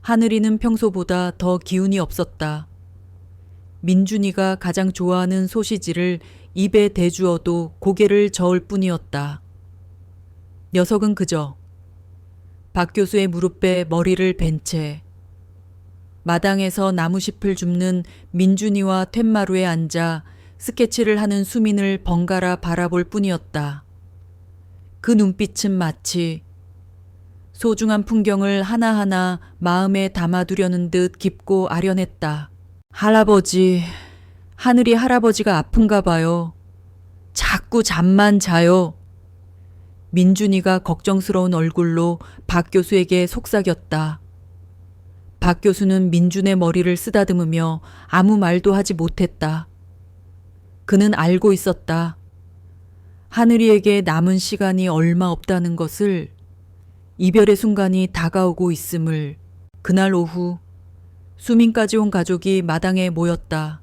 하늘이는 평소보다 더 기운이 없었다. 민준이가 가장 좋아하는 소시지를 입에 대주어도 고개를 저을 뿐이었다. 녀석은 그저 박 교수의 무릎에 머리를 벤 채 마당에서 나무잎을 줍는 민준이와 툇마루에 앉아 스케치를 하는 수민을 번갈아 바라볼 뿐이었다. 그 눈빛은 마치 소중한 풍경을 하나하나 마음에 담아두려는 듯 깊고 아련했다. 할아버지, 하늘이 할아버지가 아픈가 봐요. 자꾸 잠만 자요. 민준이가 걱정스러운 얼굴로 박 교수에게 속삭였다. 박 교수는 민준의 머리를 쓰다듬으며 아무 말도 하지 못했다. 그는 알고 있었다. 하늘이에게 남은 시간이 얼마 없다는 것을, 이별의 순간이 다가오고 있음을. 그날 오후 수민까지 온 가족이 마당에 모였다.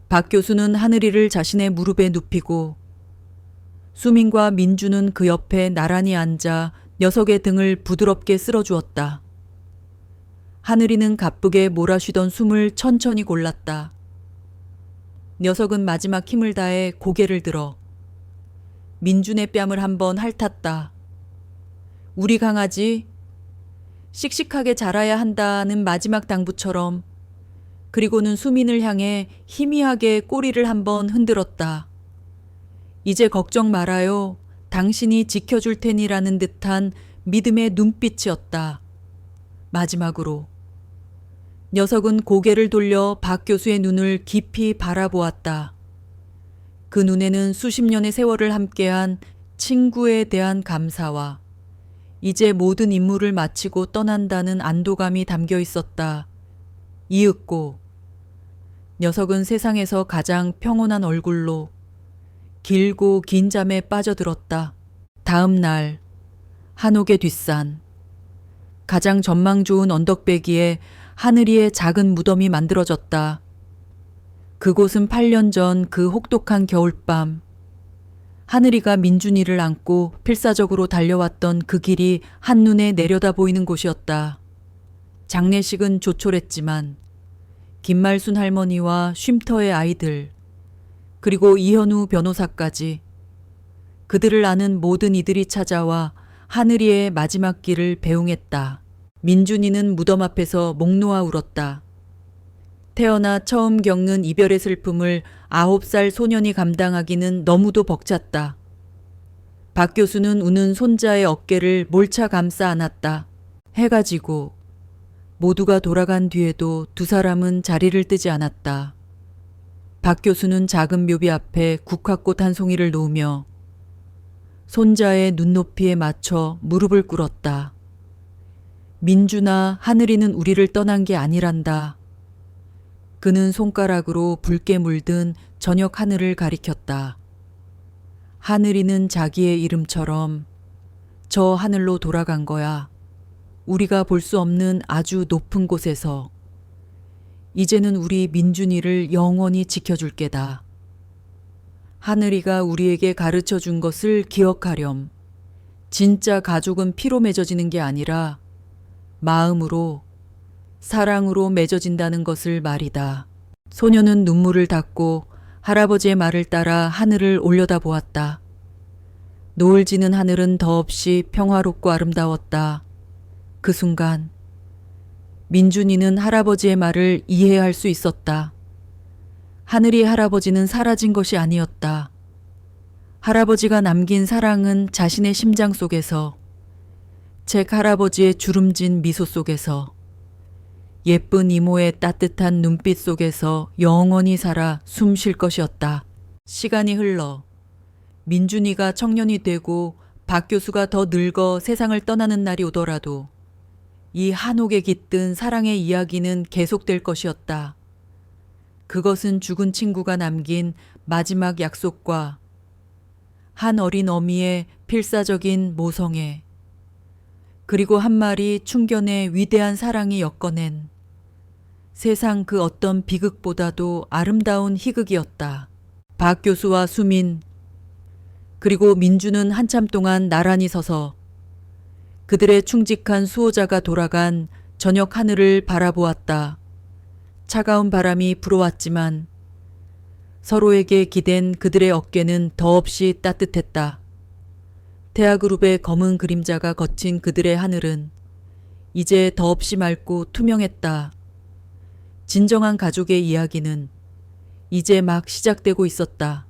박 교수는 하늘이를 자신의 무릎에 눕히고 수민과 민주는 그 옆에 나란히 앉아 녀석의 등을 부드럽게 쓸어주었다. 하늘이는 가쁘게 몰아쉬던 숨을 천천히 골랐다. 녀석은 마지막 힘을 다해 고개를 들어 민준의 뺨을 한번 핥았다. 우리 강아지 씩씩하게 자라야 한다는 마지막 당부처럼. 그리고는 수민을 향해 희미하게 꼬리를 한번 흔들었다. 이제 걱정 말아요. 당신이 지켜줄 테니라는 듯한 믿음의 눈빛이었다. 마지막으로 녀석은 고개를 돌려 박 교수의 눈을 깊이 바라보았다. 그 눈에는 수십 년의 세월을 함께한 친구에 대한 감사와 이제 모든 임무를 마치고 떠난다는 안도감이 담겨 있었다. 이윽고 녀석은 세상에서 가장 평온한 얼굴로 길고 긴 잠에 빠져들었다. 다음 날 한옥의 뒷산, 가장 전망 좋은 언덕배기에 하늘이의 작은 무덤이 만들어졌다. 그곳은 8년 전 그 혹독한 겨울밤, 하늘이가 민준이를 안고 필사적으로 달려왔던 그 길이 한눈에 내려다 보이는 곳이었다. 장례식은 조촐했지만 김말순 할머니와 쉼터의 아이들, 그리고 이현우 변호사까지 그들을 아는 모든 이들이 찾아와 하늘이의 마지막 길을 배웅했다. 민준이는 무덤 앞에서 목 놓아 울었다. 태어나 처음 겪는 이별의 슬픔을 9살 소년이 감당하기는 너무도 벅찼다. 박 교수는 우는 손자의 어깨를 몰차 감싸 안았다. 해가 지고 모두가 돌아간 뒤에도 두 사람은 자리를 뜨지 않았다. 박 교수는 작은 묘비 앞에 국화꽃 한 송이를 놓으며 손자의 눈높이에 맞춰 무릎을 꿇었다. 민준아, 하늘이는 우리를 떠난 게 아니란다. 그는 손가락으로 붉게 물든 저녁 하늘을 가리켰다. 하늘이는 자기의 이름처럼 저 하늘로 돌아간 거야. 우리가 볼 수 없는 아주 높은 곳에서. 이제는 우리 민준이를 영원히 지켜줄 게다. 하늘이가 우리에게 가르쳐 준 것을 기억하렴. 진짜 가족은 피로 맺어지는 게 아니라 마음으로, 사랑으로 맺어진다는 것을 말이다. 소녀는 눈물을 닦고 할아버지의 말을 따라 하늘을 올려다 보았다. 노을 지는 하늘은 더없이 평화롭고 아름다웠다. 그 순간 민준이는 할아버지의 말을 이해할 수 있었다. 하늘이 할아버지는 사라진 것이 아니었다. 할아버지가 남긴 사랑은 자신의 심장 속에서, 잭 할아버지의 주름진 미소 속에서, 예쁜 이모의 따뜻한 눈빛 속에서 영원히 살아 숨 쉴 것이었다. 시간이 흘러 민준이가 청년이 되고 박 교수가 더 늙어 세상을 떠나는 날이 오더라도 이 한옥에 깃든 사랑의 이야기는 계속될 것이었다. 그것은 죽은 친구가 남긴 마지막 약속과 한 어린 어미의 필사적인 모성애, 그리고 한 마리 충견의 위대한 사랑이 엮어낸 세상 그 어떤 비극보다도 아름다운 희극이었다. 박 교수와 수민, 그리고 민주는 한참 동안 나란히 서서 그들의 충직한 수호자가 돌아간 저녁 하늘을 바라보았다. 차가운 바람이 불어왔지만 서로에게 기댄 그들의 어깨는 더없이 따뜻했다. 태아그룹의 검은 그림자가 거친 그들의 하늘은 이제 더없이 맑고 투명했다. 진정한 가족의 이야기는 이제 막 시작되고 있었다.